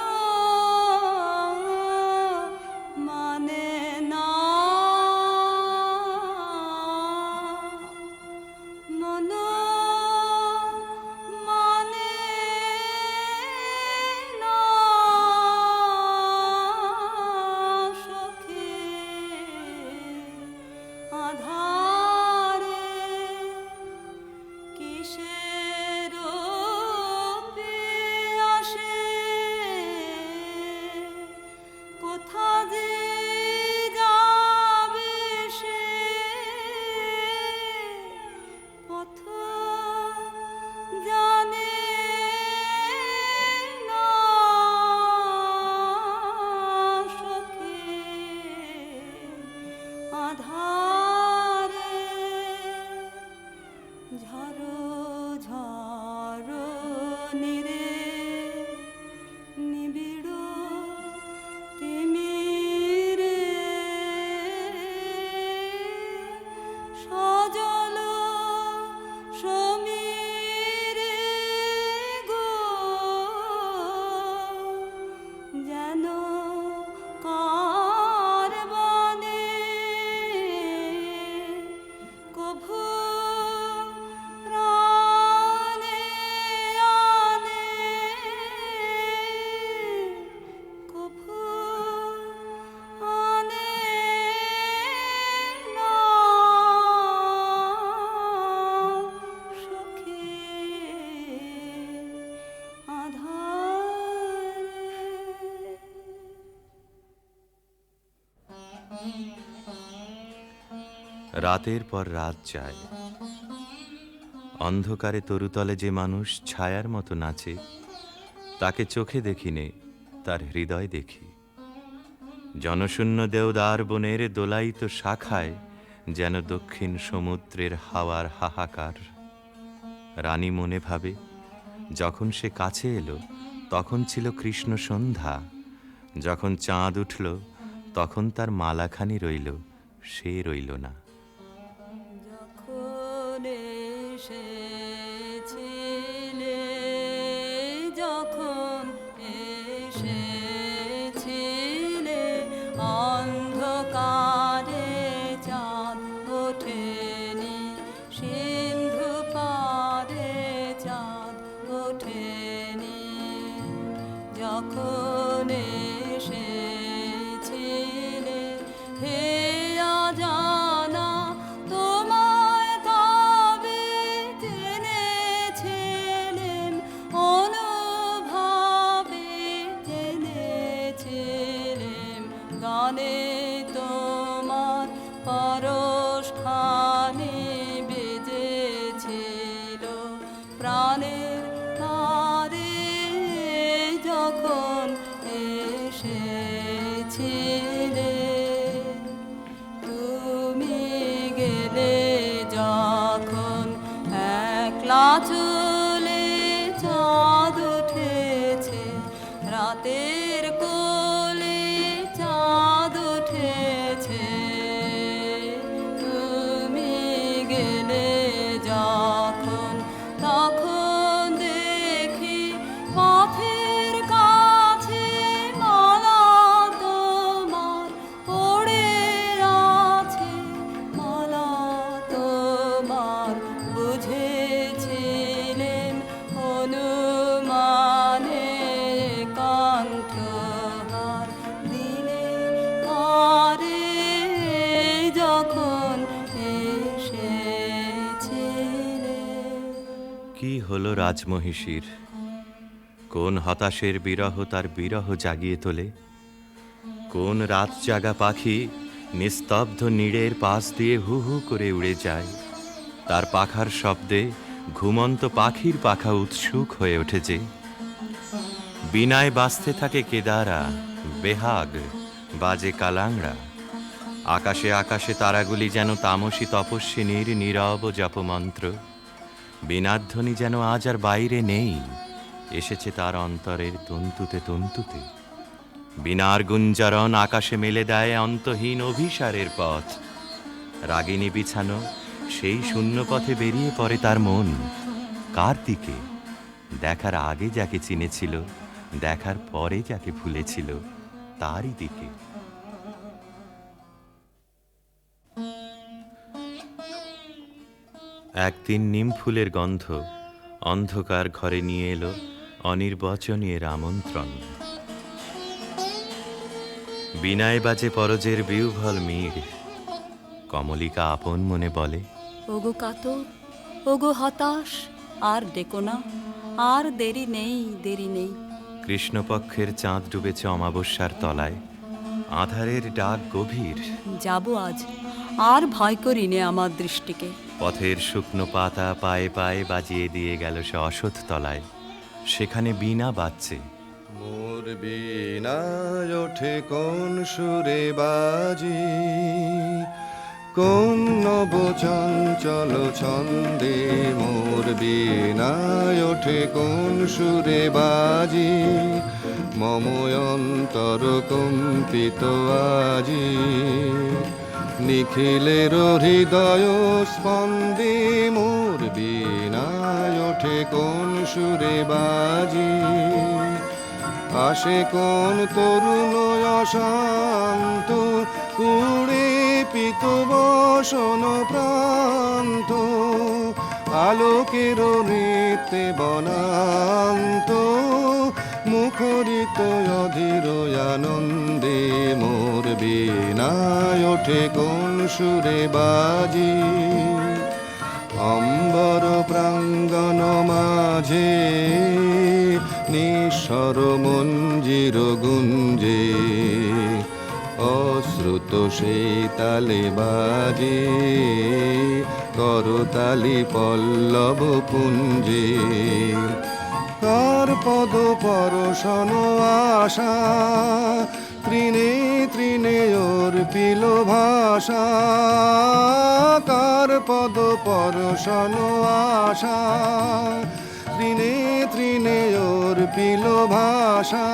[SPEAKER 3] মানে না, মন মানে না সখী আধারে কিসের আসে, কোথা যে যাবে সে পথ জানে না সখী আধারে ঝড়ো ঝড়ো নিরে নিবিড় তিমিরে সজল সমীরে গো যেন কার বনে কভু প্রাণে আনে, কভু আনে না সখী আধারে।
[SPEAKER 2] রাতের পর রাত যায়, অন্ধকারে তরুতলে যে মানুষ ছায়ার মতো নাচে, তাকে চোখে দেখিনে, তার হৃদয় দেখি। জনশূন্য দেওদার বনের দোলায়িত শাখায় যেন দক্ষিণ সমুদ্রের হাওয়ার হাহাকার। রানী মনে ভাবে, যখন সে কাছে এলো তখন ছিল কৃষ্ণ সন্ধ্যা, যখন চাঁদ উঠল তখন তার মালাখানি রইল, সে রইল না।
[SPEAKER 3] যখন এসেছিলে, যখন এসেছিলে অন্ধকারে চাঁদ ওঠেনি, সিন্ধু পারে চাঁদ ওঠেনি। যখন এসেছিলে হে অজানা, তোমায় তবে জেনেছিলেম, অনুভবে জেনেছিলেম। গানে তোমার পরশখানি বেজেছিল প্রাণের তারে, যখন এসেছিলে। তুমি গেলে যখন একলা চলে, চাঁদ উঠেছে রাতের কোলে, চাঁদ উঠেছে। তুমি গেলে যখন, তখন দেখি পথের কাছে মালা তোমার পড়ে আছে, মালা তোমার বুঝেছিলেন অনুমানে কণ্ঠহার দিলে পারে, যখন এসেছিলে।
[SPEAKER 2] কি হলো রাজমহিষীর? কোন হতাশের বিরহ তার বিরহ জাগিয়ে তোলে? কোন রাত জাগা পাখি নিস্তব্ধ নীড়ের পাশ দিয়ে হু হু করে উড়ে যায়? তার পাখার শব্দে ঘুমন্ত পাখির পাখা উৎসুক হয়ে ওঠেছে। বিনায় বাজতে থাকে কেদারা, বেহাগ, বাজে কালাংড়া। আকাশে আকাশে তারাগুলি যেন তামসী তপস্বিনীর নীরব জপমন্ত্র। বীণাধ্বনি যেন আজ আর বাইরে নেই, এসেছে তার অন্তরের তন্তুতে তন্তুতে। বীণার গুঞ্জরণ আকাশে মেলে দেয় অন্তহীন অভিসারের পথ। রাগিনী বিছানো সেই শূন্য পথে বেরিয়ে পড়ে তার মন। কার দিকে? দেখার আগে যাকে চিনেছিল, দেখার পরে যাকে ভুলেছিল, তারই দিকে। একদিন নিম ফুলের গন্ধ অন্ধকার ঘরে নিয়ে এলো অনির্বচনীয় আমন্ত্রণ। বিনায় বাজে পরজের বিউভল মিড়। কমলিকা আপন মনে বলে,
[SPEAKER 3] ওগো কাতর, ওগো হতাশ, আর ডেকো না, আর দেরি নেই, দেরি নেই।
[SPEAKER 2] কৃষ্ণপক্ষের চাঁদ ডুবেছে অমাবস্যার তলায়, আধারের ডাক গভীর।
[SPEAKER 3] যাব আজ, আর ভয় করি নে আমার দৃষ্টিকে।
[SPEAKER 2] পথের শুকনো পাতা পায়ে পায়ে বাজিয়ে দিয়ে গেল সে অসৎ তলায়। সেখানে বীণা বাজছে।
[SPEAKER 4] মোর বীণায় ওঠে কোন সুরে বাজি, কোন নব চঞ্চল ছন্দে। মোর বীণায় ওঠে কোন সুরে বাজি, মম অন্তর কম্পিত আজি। নিখিলের হৃদয় স্পন্দে মোর বীণায় ওঠে কোন সুরে বাজি। আসে কোন তরুণ অশান্ত, কুড়ে পিত বসন প্রান্ত। আলোকের নৃত্যে বনান্ত, মুখরিত অধীর আনন্দে। মোর বীণায় ওঠে কোন সুরে বাজি, অম্বর প্রাঙ্গণ মাঝে নিঃস্বর মঞ্জির গুঞ্জে। অশ্রুত সেই তালে বাজে, করতালি পল্লব পুঞ্জে। কার পদ পরশন আশা, তৃণে তৃণে অর্পিল ভাষা। কার পদ পরশন আশা, তৃণে তৃণে অর্পিল ভাষা।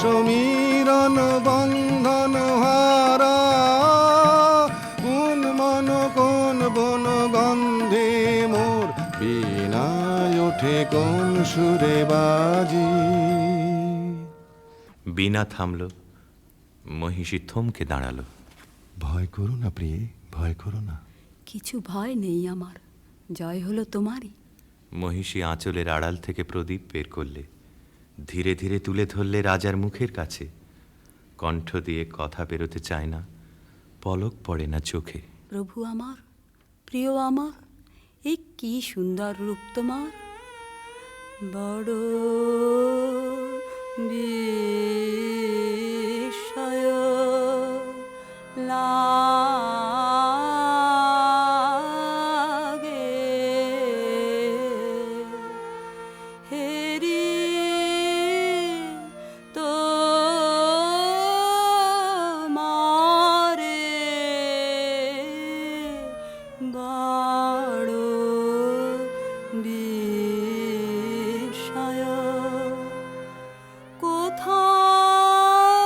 [SPEAKER 4] সমীরণ বন্ধন হারা, কোন মন কোন বন গন্ধে। মোর বীণায় ওঠে কোন সুরে বাজি।
[SPEAKER 2] বীণা থামল। মহিষী থমকে দাঁড়ালো।
[SPEAKER 4] ভয় করো না প্রিয়ে, ভয় করো না।
[SPEAKER 3] কিছু ভয় নেই আমার, জয় হলো তোমারই।
[SPEAKER 2] মহিষী আঁচলের আড়াল থেকে প্রদীপ বের করলে, ধীরে ধীরে তুলে ধরলে রাজার মুখের কাছে। কণ্ঠ দিয়ে কথা বেরোতে চায় না, পলক পড়ে না চোখে।
[SPEAKER 3] প্রভু আমার, প্রিয় আমার, এই কি সুন্দর রূপ তোমার। বড় বিস্ময় লাগে, হেরি তো মারে বড় বিস্ময়। কোথায়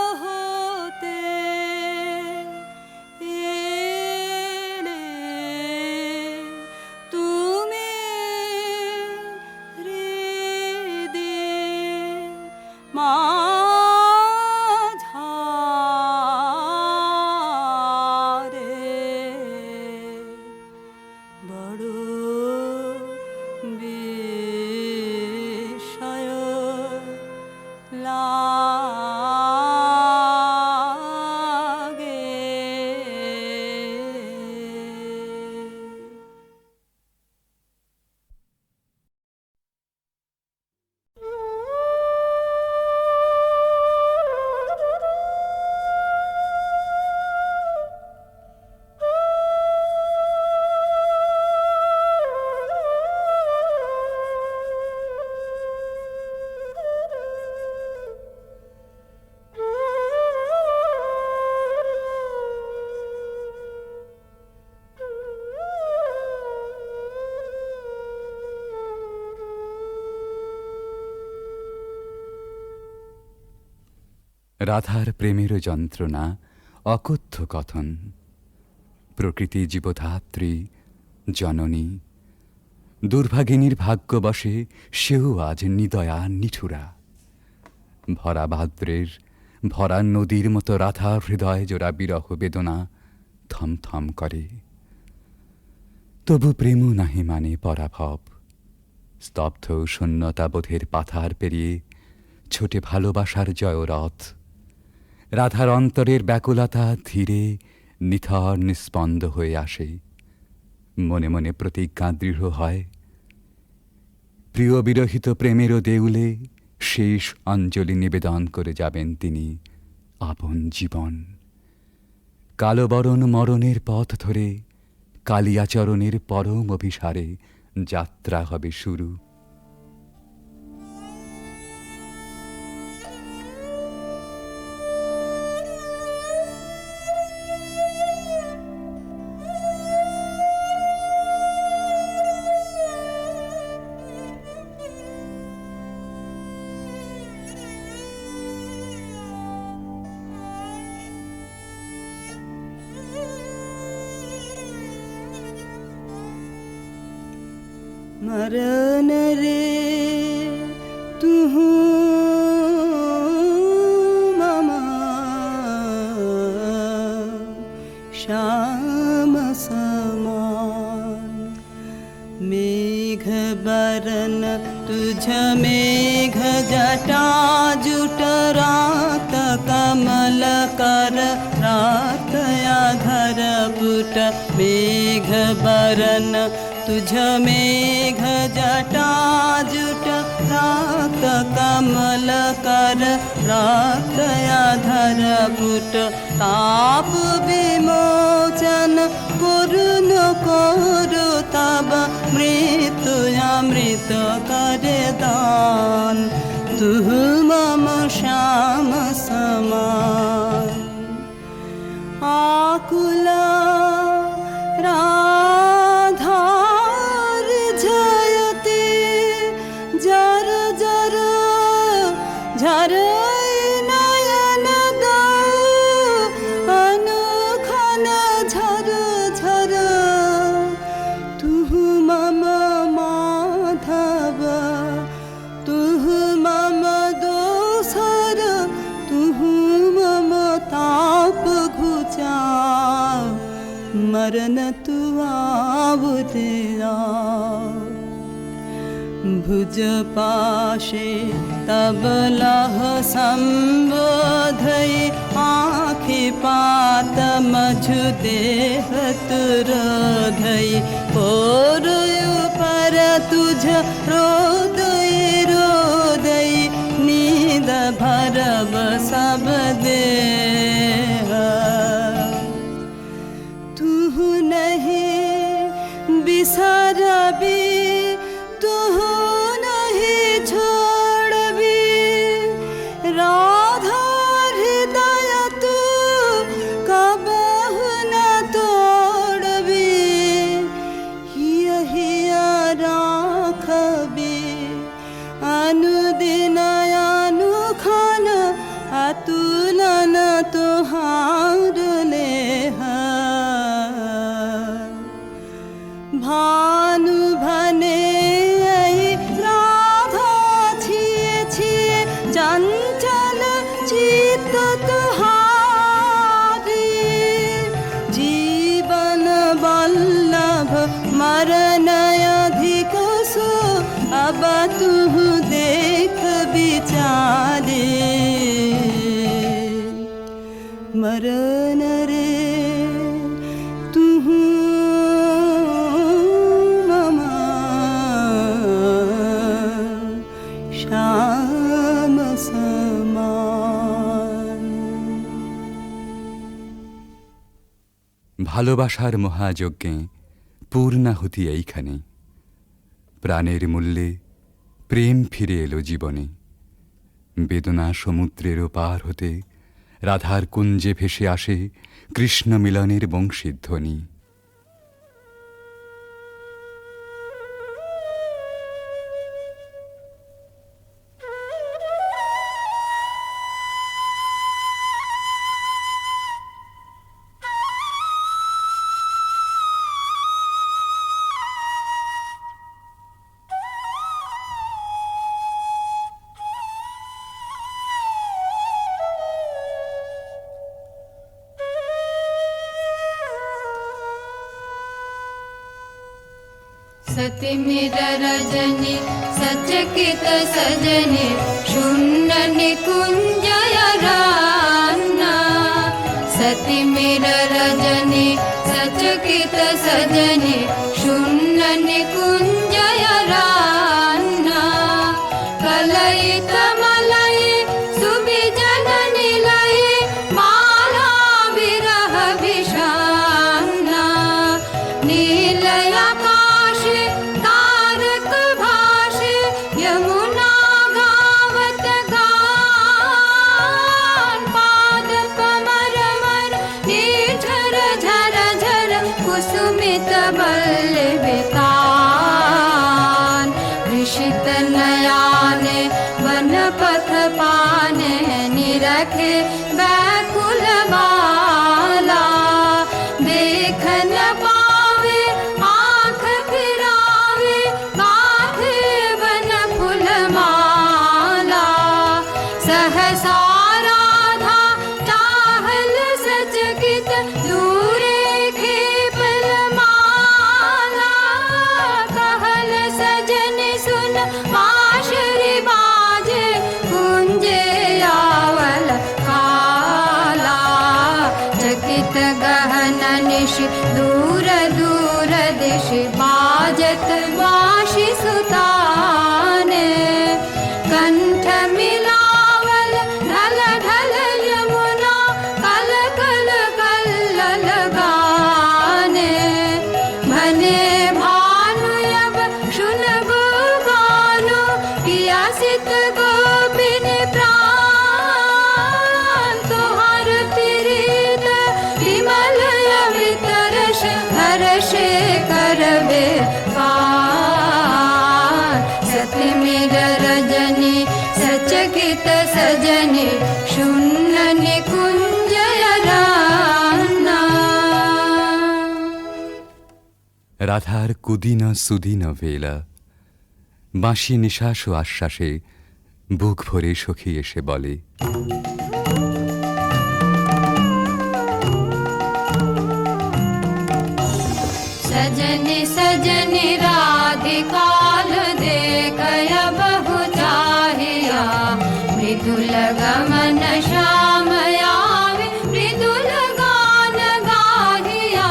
[SPEAKER 1] রাধার প্রেমের যন্ত্রণা অকথ্য কথন। প্রকৃতি জীবধাত্রী জননী, দুর্ভাগিনীর ভাগ্যবশে সেও আজ নিদয়া নিঠুরা। ভরা ভাদ্রের ভরা নদীর মতো রাধা হৃদয় জোড়া বিরহ বেদনা থমথম করে। তবু প্রেম নাহি মানে পরাভব। স্তব্ধ শূন্যতাবোধের পাথার পেরিয়ে ছোটে ভালোবাসার জয়রথ। রাধার অন্তরের ব্যাকুলতা ধীরে নিথর নিস্পন্দ হয়ে আসে। মনে মনে প্রতিজ্ঞা দৃঢ় হয়, প্রিয় বিরহিত প্রেমেরও দেউলে শেষ অঞ্জলি নিবেদন করে যাবেন তিনি আপন জীবন। কালবরণ মরণের পথ ধরে কালিয়াচরণের পরম অভিসারে যাত্রা হবে শুরু।
[SPEAKER 3] मरन रे तुहु ममा श्याम समान। मेघ बरन तुझ मेघ जटा जुट रात कमल कर रात आधर पुट। मेघ बरन तुझ मेघ जटा जुट रात कमल कर रात आधर पुट। ताप विमोचन करुण करु तब मृत्यु अमृत करे दान। तुह मम श्याम समान। आकुला राधार जयते जर जर झर नयन अनुखन झर झर। तुह मम माधव तुह मम दोसर तुह मम ताप घुचा। मरन तु आवुतिया भुज पाशे तब लह संबोधई। आँखि पात मझु देह तुरोधई। पोरुयु पर तुझ रोदई रोदई नींद भरब सब देह। तुहु नहीं बिसरबी तुहु नहीं छोड़बी। राधा हृदय तू कबहु न तोड़बी। हिय हिय राखबी अनुदिन अनुखन अतुलन तुहार लेह। भानु भने राधा छिए छिए चंचल चित्त तुहारी। जीवन वल्लभ मरण अधिक सो अब तुह देख विचारे। मरन रे तुहु ममा श्याम समान।
[SPEAKER 1] ভালোবাসার মহাযজ্ঞে পূর্ণাহুতি এইখানে। প্রাণের মূল্যে প্রেম ফিরে এলো জীবনে। বেদনা সমুদ্রেরও পার হতে রাধার কুঞ্জে ভেসে আসে কৃষ্ণ মিলনের বংশীধ্বনি।
[SPEAKER 5] सती मिर रजनी सचकित सजनी शून्य निकुंजय रान्ना सती मिर रजनी सचकित सजनी शून्य निकुंजय रान्ना कलयित मलय सुविजन निलय माला विरह विषान्ना नीलय आकाश तारक भाषे यमुना गावत गान पाद कमरमर निर्झर झर झर कुसुमित बल्लवितान हृषित नयाने वन पथ पाने निरखे व्याकुल बाला देख न पावे आँख फिरावे गाथे वन फूल माला सहसा राधा चाहल सचकित दूरे खेपल माला कहल सजन सुन बांसुरी बाजे कुंजे आवल काला चकित गहन निश दूर दूर दिश बाजत बांसुरी सुताने कंठ मिलावल ढल ढल यमुना कल कल कल्लल गाने भने भानु अब सुनबो गानो पियासित गोपिनी प्राण तोहर प्रीत विमल अमृत रस हर्षे करबे पार सती मिर रजनी सचकित सजनी शून्य निकुंजय रान्ना
[SPEAKER 1] রাধার কুদিন সুদিন বেলা বাঁশি নিঃশ্বাস ও আশ্বাসে বুক ভরে সখী এসে বলে
[SPEAKER 5] सजनी सजनी राधिकाल देखय बहु चाहिया मृदुल गमन श्याम आवे मृदुल गान गाहिया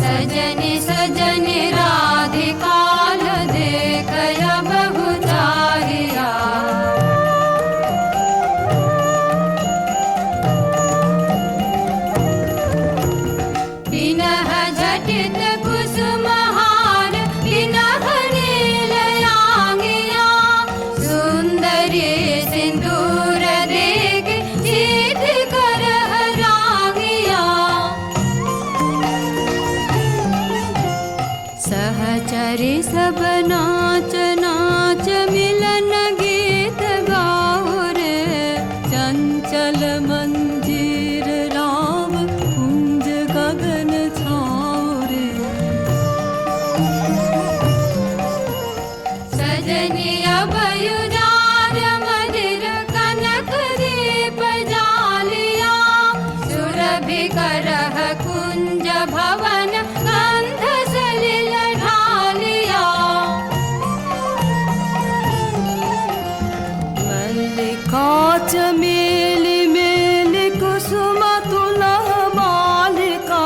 [SPEAKER 5] सजनी सजनी राधिकाल देखय बहु चाहिया विनह झटित कुसुमहार विनह नीलयांगिया सुंदरी सिंदूर देख जीत कर रागिया सहचरी सब नाच नाच मिलन गीत गाओ रे चंचल मंजीर राम कुंज गगन छाओ रे सजनी अभयुदार मदिर कनक दीप जालिया सुरभि करह कुंज भवन गंध सलिल ढालिया मल्लिका चमेली मेली कुसुम तुलह मालिका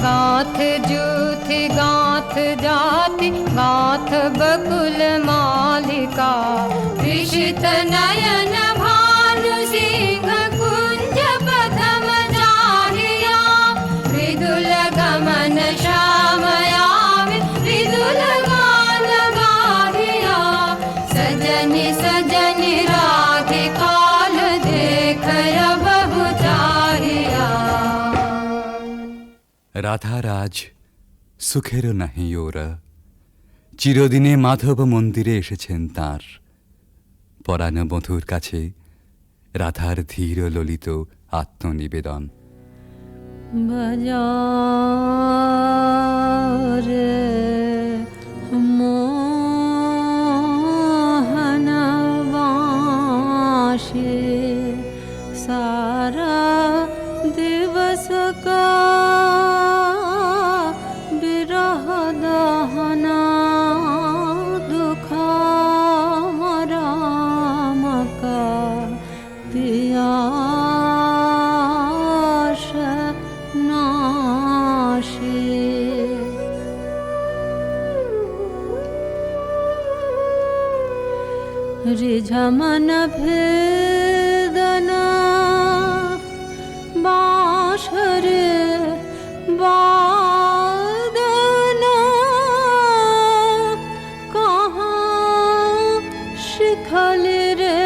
[SPEAKER 5] गाथ जूथि गाथ जाति गाथ बकुल मालिका विषित नयन भानु सिंह कुंज पथम जाहिया मृदुल गमन श्याम आवे मृदुल गान गाहिया सजनी सजनी राधिकाल देखय बहु चाहिया
[SPEAKER 1] রাধার আজ সুখেরও নাহি ওরা চিরদিনে মাধব মন্দিরে এসেছেন তাঁর পরাণ বধূর কাছে রাধার ধীর ললিত আত্মনিবেদন
[SPEAKER 5] বাজারে মোহন বাঁশি सारा दिवस का विरह दहना রিঝমন ভেদনা বাঁশরে বাদনা কहाँ শিখল রে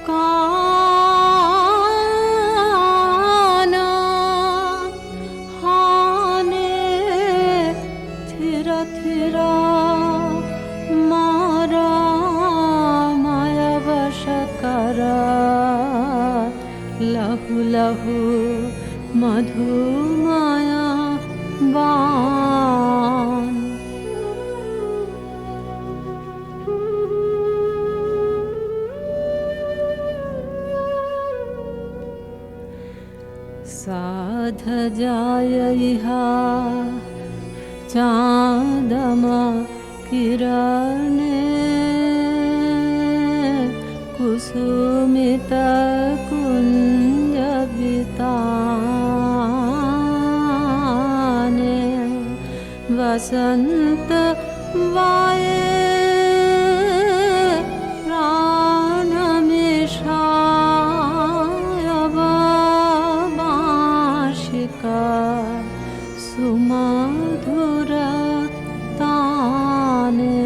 [SPEAKER 5] কানা হানে থিরা থিরা মারা মায়া বশকরা লহু লহু মধু মায়া বান साध जाय इहा चाँदमा किरणे कुसुमित कुंज बिताने वसंत वाये प्राण मिशाय बाशिका सुमधुर ताने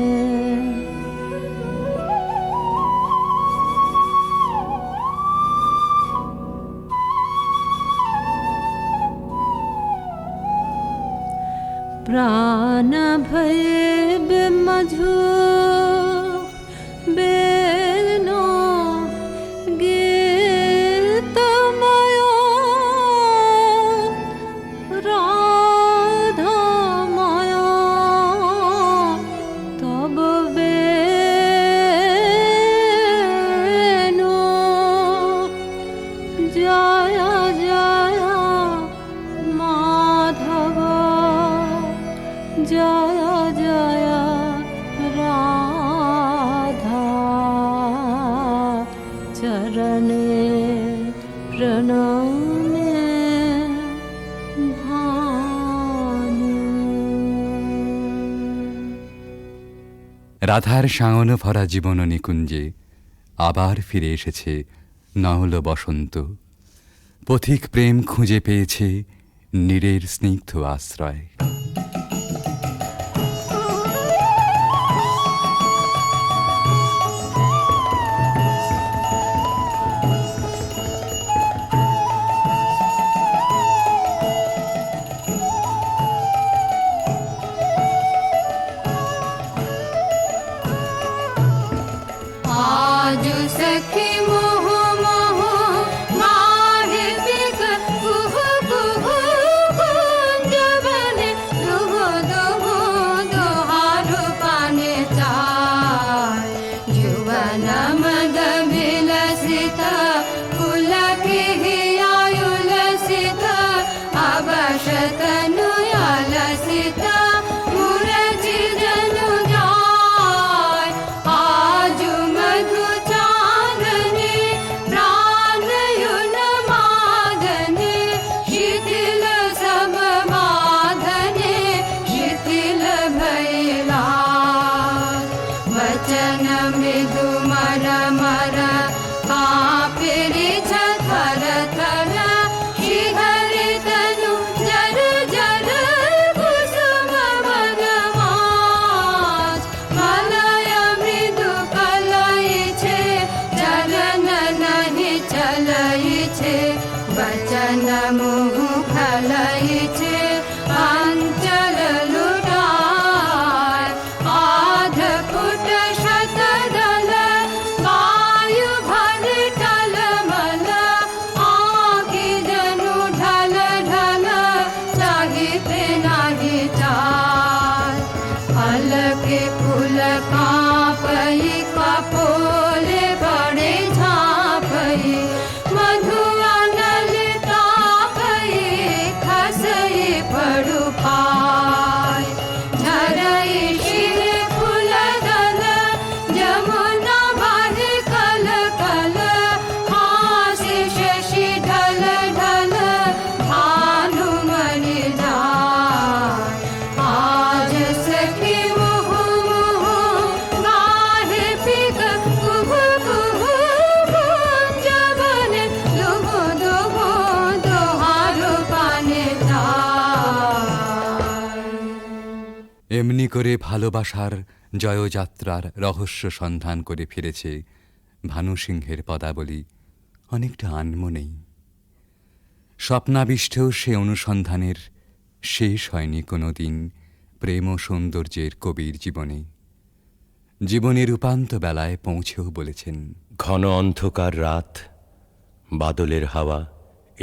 [SPEAKER 5] प्राण भय मधु बेनो गीतमयो राधामयो तब बेनो जय जय माधव जय जय राधा चरणे प्रणामे भानु
[SPEAKER 1] রাধার সায়ন ভরা জীবন নিকুঞ্জে আবার ফিরে এসেছে নহল বসন্ত। পথিক প্রেম খুঁজে পেয়েছে নীরের স্নিগ্ধ আশ্রয়।
[SPEAKER 5] आज सखी मोह मोह माहे बिक कुह कुह कुंज बने दुह दुह दुहार पाने चार जुवन मद विलसित पुलक आयुलसित अवशतनु अलसित मुरजी जनु जाय आज मधु चांदने प्राणयुन मादने शिथिल सब बाधने शिथिल भैला वचन मृदु मर मर कापिरि थर थर शिहर तनु जर जर कुसुम बदमाश मलय मृदु कलय छे चलन नहीं चलय छे वचन मुह फलय छे अंचल लुटाय आध फुट शतदल वायु भर टलमल आँखि जनु ढल ढल चाहिते नाही चार फल के फूल कांपई कपोले बड़े झांपई मधु अनल तापई खसई पड़ु पाय झरई शिर फूल दल जमुना बाहे कल कल हासि शशि ढल ढल भानु मणि जाय आज सखी मुह मुह गाहे
[SPEAKER 1] করে ভালোবাসার জয়যাত্রার রহস্য সন্ধান করে ফিরেছে ভানু সিংহের পদাবলী অনেকটা আনমনেই। স্বপ্নাবিষ্টেও সে অনুসন্ধানের শেষ হয়নি কোনো দিন প্রেম ও সৌন্দর্যের কবির জীবনে। জীবনের উপান্ত বেলায় পৌঁছেও বলেছেন,
[SPEAKER 2] ঘন অন্ধকার রাত, বাদলের হাওয়া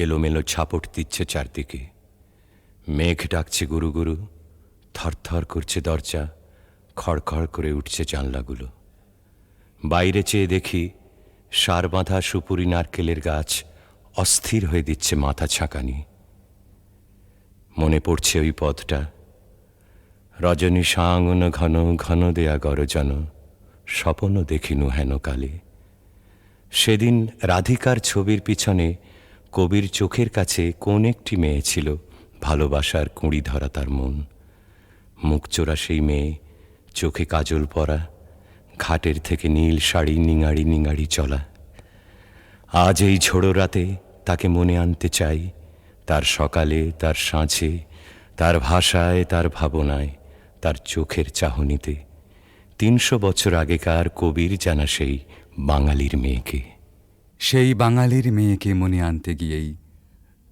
[SPEAKER 2] এলোমেলো ছাপট দিচ্ছে চারদিকে, মেঘ ডাকছে গুরু গুরু, থরথর করছে দরজা, খড়খড় করে উঠছে জানলাগুলো। বাইরে চেয়ে দেখি সার বাঁধা সুপুরি নারকেলের গাছ অস্থির হয়ে দিচ্ছে মাথা ছাঁকানি। মনে পড়ছে ওই পথটা, রজনী সাঙ্গন ঘন ঘন দেয়া গরজন, স্বপন দেখিনু হেন কালে। সেদিন রাধিকার ছবির পিছনে কবির চোখের কাছে কোন একটি মেয়ে ছিল ভালোবাসার কুঁড়ি ধরা তার মন। মুখচোরা সেই মেয়ে, চোখে কাজল পরা, ঘাটের থেকে নীল শাড়ি নিঙাড়ি নিঙাড়ি চলা। আজ এই ঝোড়ো রাতে তাকে মনে আনতে চাই, তার সকালে, তার সাঁঝে, তার ভাষায়, তার ভাবনায়, তার চোখের চাহনিতে ৩০০ বছর আগেকার কবির জানা সেই বাঙালির মেয়েকে।
[SPEAKER 1] সেই বাঙালির মেয়েকে মনে আনতে গিয়েই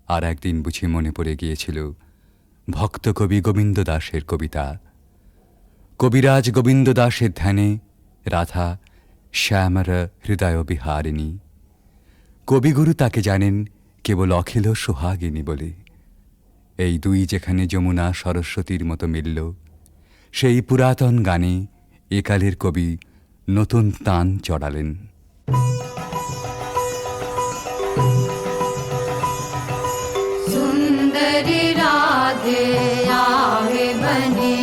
[SPEAKER 1] আর একদিন বুঝি মনে পড়ে গিয়েছিল ভক্ত কবি গোবিন্দ দাসের কবিতা। কবিরাজ গোবিন্দ দাসের ধ্যানে রাধা শ্যামর হৃদয় বিহারিণী। কবিগুরু তাকে জানেন কেবল অখিল সোহাগিনী বলে। এই দুই যেখানে যমুনা সরস্বতীর মতো মিলল, সেই পুরাতন গানে একালের কবি নতুন তান চড়ালেন।
[SPEAKER 5] सुंदरी राधे आवे बने,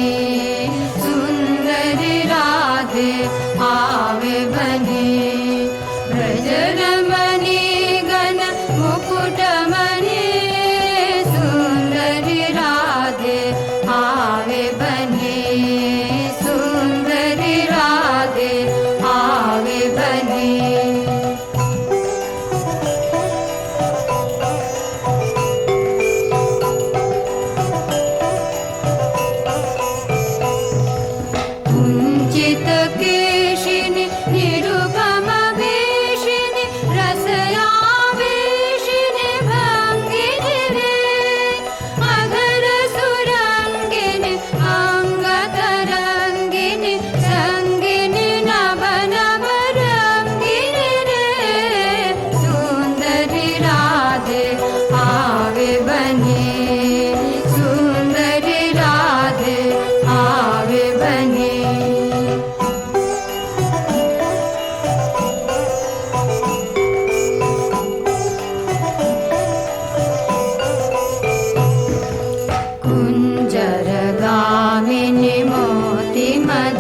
[SPEAKER 5] सुंदरी राधे आवे बने, ब्रजरमणि गण मुकुटमणि, सुंदरी राधे आवे बने, सुंदरी राधे आवे बने। कुञ्चित केशिनि निरुपम वेशिनि रसयावेशिनि भङ्गिनि रे, अधर सुरङ्गिनि अङ्गतरङ्गिनि सङ्गिनि नभ नभ रङ्गिनि रे, सुन्दरि राधे आवे बने, सुन्दरि राधे आवे बने। कुञ्जरगामिनि मोतिमदशनि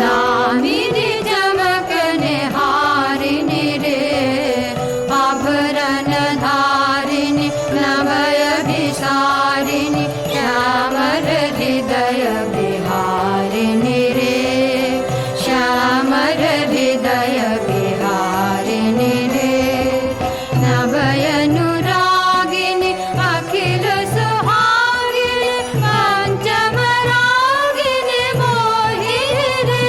[SPEAKER 5] दामिनि जमकने हारिणि रे, आभरण धारिणि नभयभिसारिणि श्यामर हृदय विहारिणि रे, श्यामर हृदय विहारिणि रे, नभयनुरागिनि अखिल सुहागिनि पञ्चमरागिनि मोहिनि रे,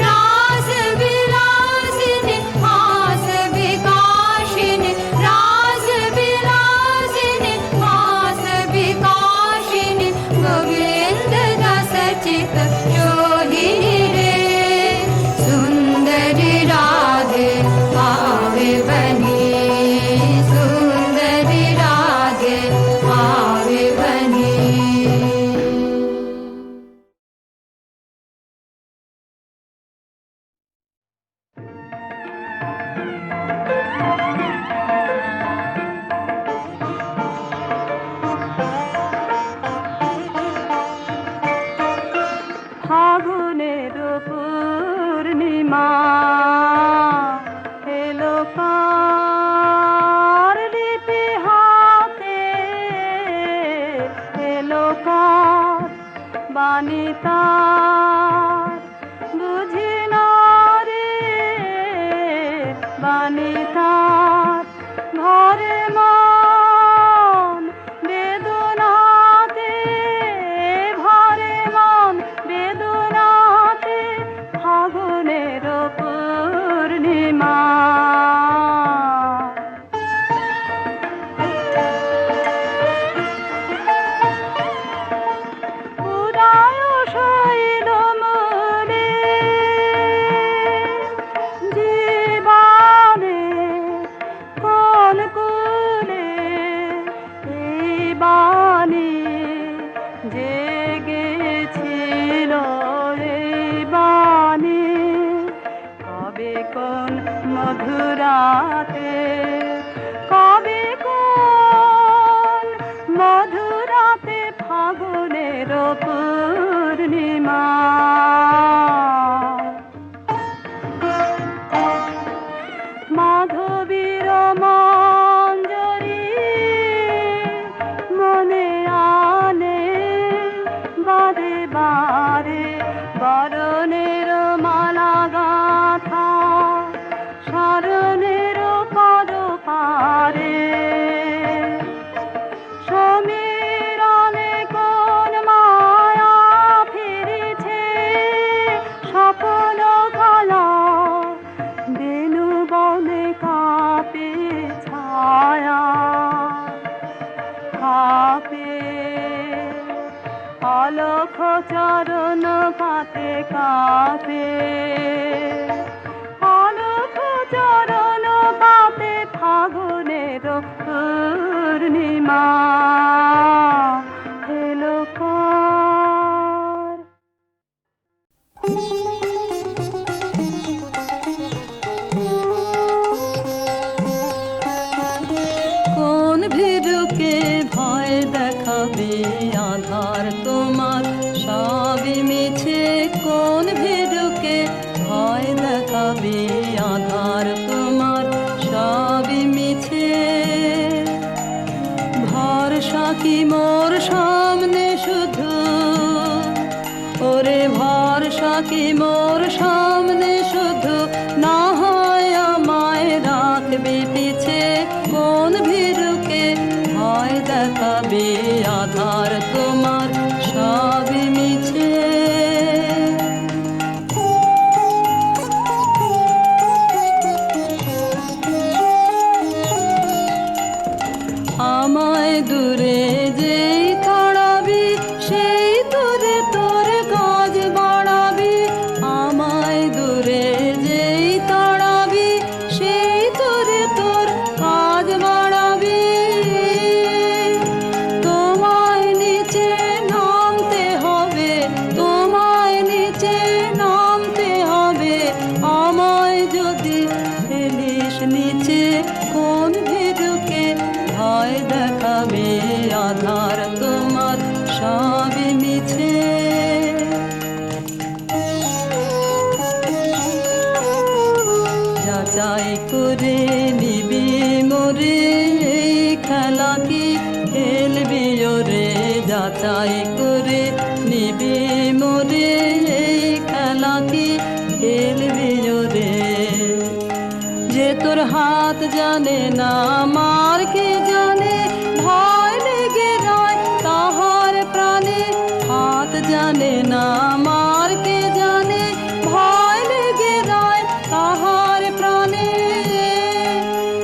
[SPEAKER 5] रास विलासिनि हास विकाशिनि, रास विलासिनि हास विकाशिनि, गोविन्द दास चित शोहिनि रे, सुन्दरि राधे आवे बने, सुन्दरि राधे आवे बने।
[SPEAKER 3] ফাগুনের পূর্ণিমা এলো কার লিপি হাতে, এলো কার বাণী তার বুঝি না রে, বাণী তার ঘরে মন বেদনাতে ভরে মন। মধুরাতে কবে কোন মধুরাতে ফাগুনের পূর্ণিমা মাধবীর মঞ্জরি মনে আনে বারে বারে বরণের মালা গাথা শরণের পদ পারে সমীরণে কোন মায়া ফিরেছে স্বপ্ন কালা বেনু বনে কাপে ছায়া কাপে অলখ চরণ পাতে কাপে অলখ চরণ পাতে ফাগুনের পূর্ণিমা এলো কার কোন ভীরুকে ভয় দেখাবে আধার তোমার সবই মিছে কোন ভীরুকে ভয় দেখাবে আধার তোমার সবই মিছে ভরসা কি মোর সামনে শুধু ওরে ভরসা কি মোর সামনে শুধু না হয় আমায় রাখবে পিছে কোন ভীরুকে ভয় দেখাবে আধার তোমার সবই মিছে আমায় দূরে যেই তাড়াবি সেই দূরে তোর কাজ বাড়াবি আমায় দূরে যেই তাড়াবি সেই দূরে তোর কাজ বাড়াবি তোমায় নিচে নামতে হবে তোমায় নিচে নামতে হবে আমায় যদি ফেলিস নিচে কোন ভীরুকে ভয় দেখাবে আধার তোমার সবই মিছে যাচাই করে নিবি মোরে এই খেলা কি খেলবি ওরে যাচাই করে নিবি মোরে এই খেলা কি খেলবি ওরে যে তোর হাত জানে না মার কে জানে ভয় লেগে রয় তাহার প্রাণে হাত জানে না মার কে জানে ভয় লেগে রয় তাহার প্রাণে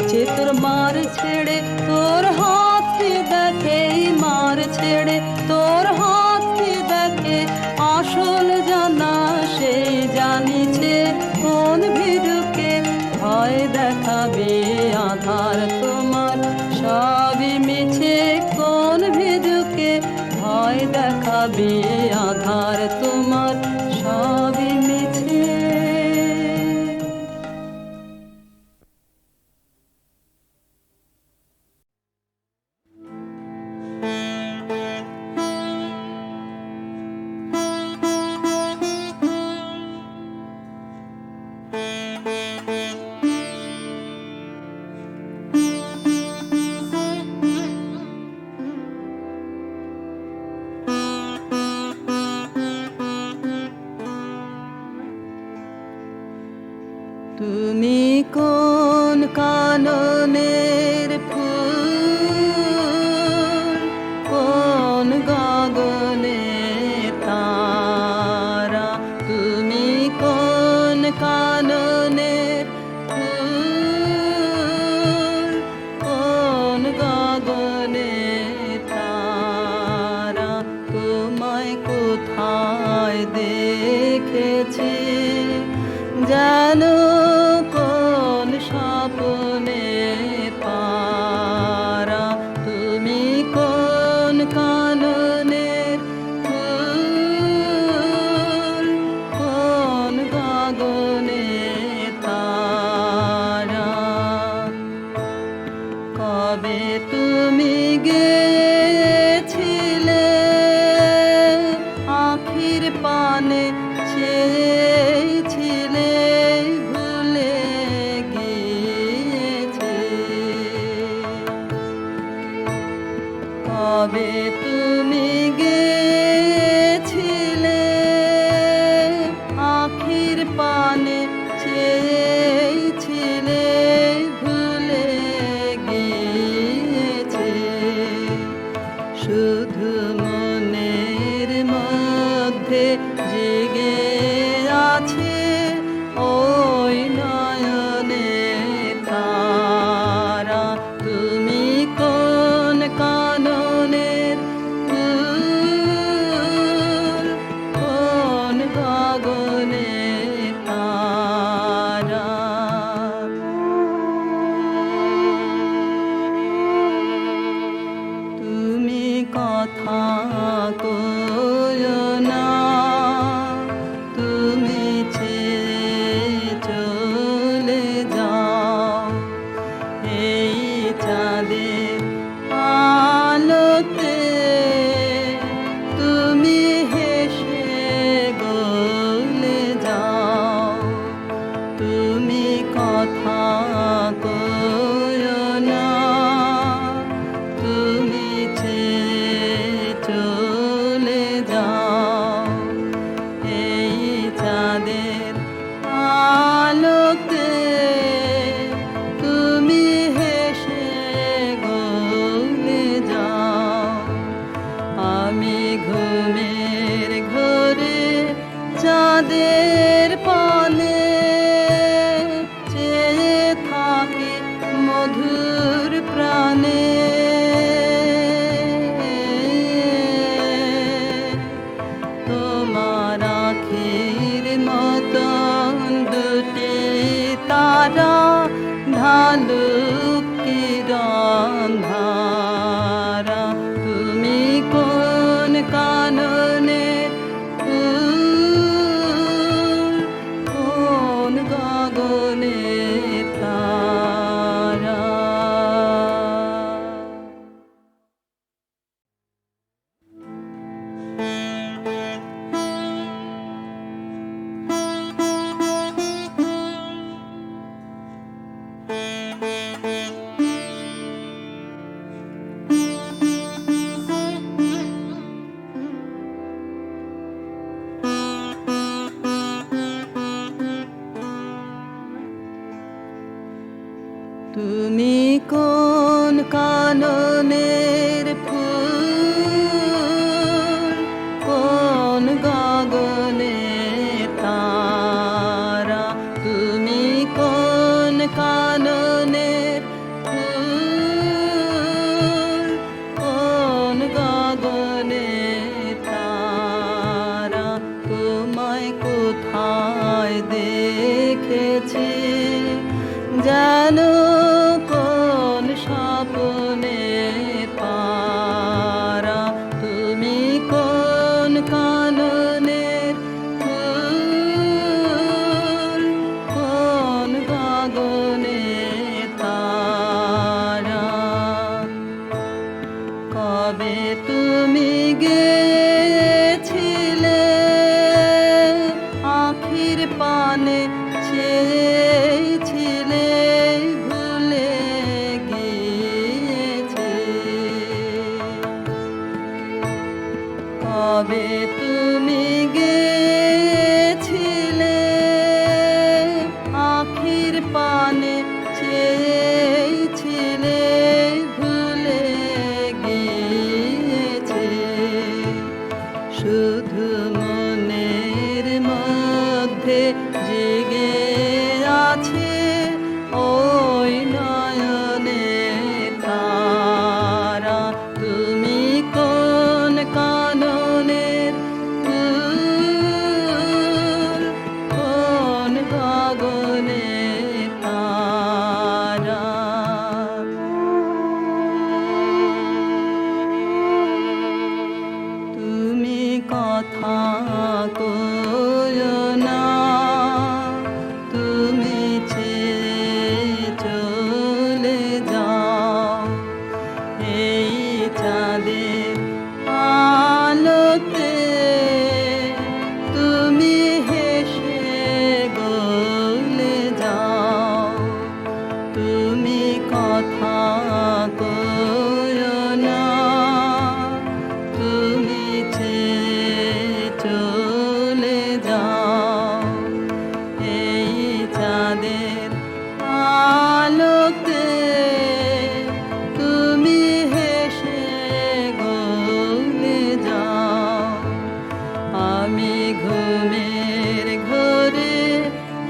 [SPEAKER 3] যে তোর মার ছেড়ে তোর হাতকে দেখে মার ছেড়ে তোর হাতকে দেখে আসল জানা সেই জানিছে কোন ভীরুকে ভয় দেখাবে আধার তোমার সবই মিছে কোন ভীরুকে ভয় দেখাবে আধার তোমার সবই মিছে তুমি কোন কাননের ফুল কোন গগনে তারা তুমি কোন কাননের ফুল কোন গগনে তারা তোমায় কোথায় দেখেছি জানো কোন স্বপ্নে পারা তুমি কোন কাননের ফুল কোন গগনে তারা আছে ওই নয়নে তারা, তুমি কোন কাননের ফুল, কোন গগনে তারা। তুমি কথা কয়ো না, তুমি ছেড়ে চলে যাও এই চাঁদের আলোতে, তুমি হেসে গলে যাও। তুমি কথা কয়ো না, তুমি ছেড়ে চলে যাও এই চাঁদের আলোতে, তুমি হেসে গলে যাও। আমি ঘুমের ঘরে চাঁদের পানে চেয়ে থাকি মধুর প্রাণে, তোমার আখির মতন দুটি তারা ঢালুক কিরণ ধারা। তুমি কোন কাননে ফুল, কোন গগনে তারা। তুমি কোন কাননের ফুল, কোন গগনে তারা। তুমি কোন কাননের ফুল, কোন গগনে তারা। তোমায় কোথায় দেখেছি জানো, কোন স্বপ্নে পারা। তুমি কোন কাননের ফুল, কোন গগনে তারা। কবে তুমি গেছিলে আখির পানে চেয়েছিলে, ভুলে গিয়েছি। কবে তুমি গেছিলে আখির পানে চেয়েছিলে, ভুলে গিয়েছি। শুধু মনের মধ্যে জেগে আছে ওই নয়নে তারা। তুমি কোন কাননের ফুল, কোন গগনে তারা। তুমি কথা কয়ো না, তুমি ছেড়ে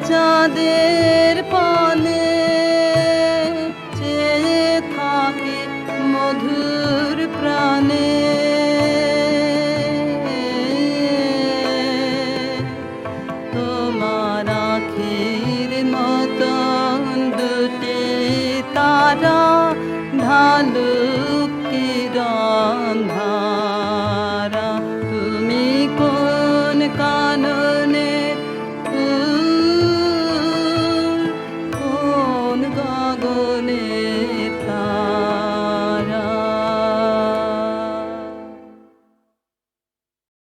[SPEAKER 3] চাঁদের পানে চেয়ে থাকে মধুর প্রাণে। তোমার আখির মতন দুটি তারা ঢালুক কিরণ।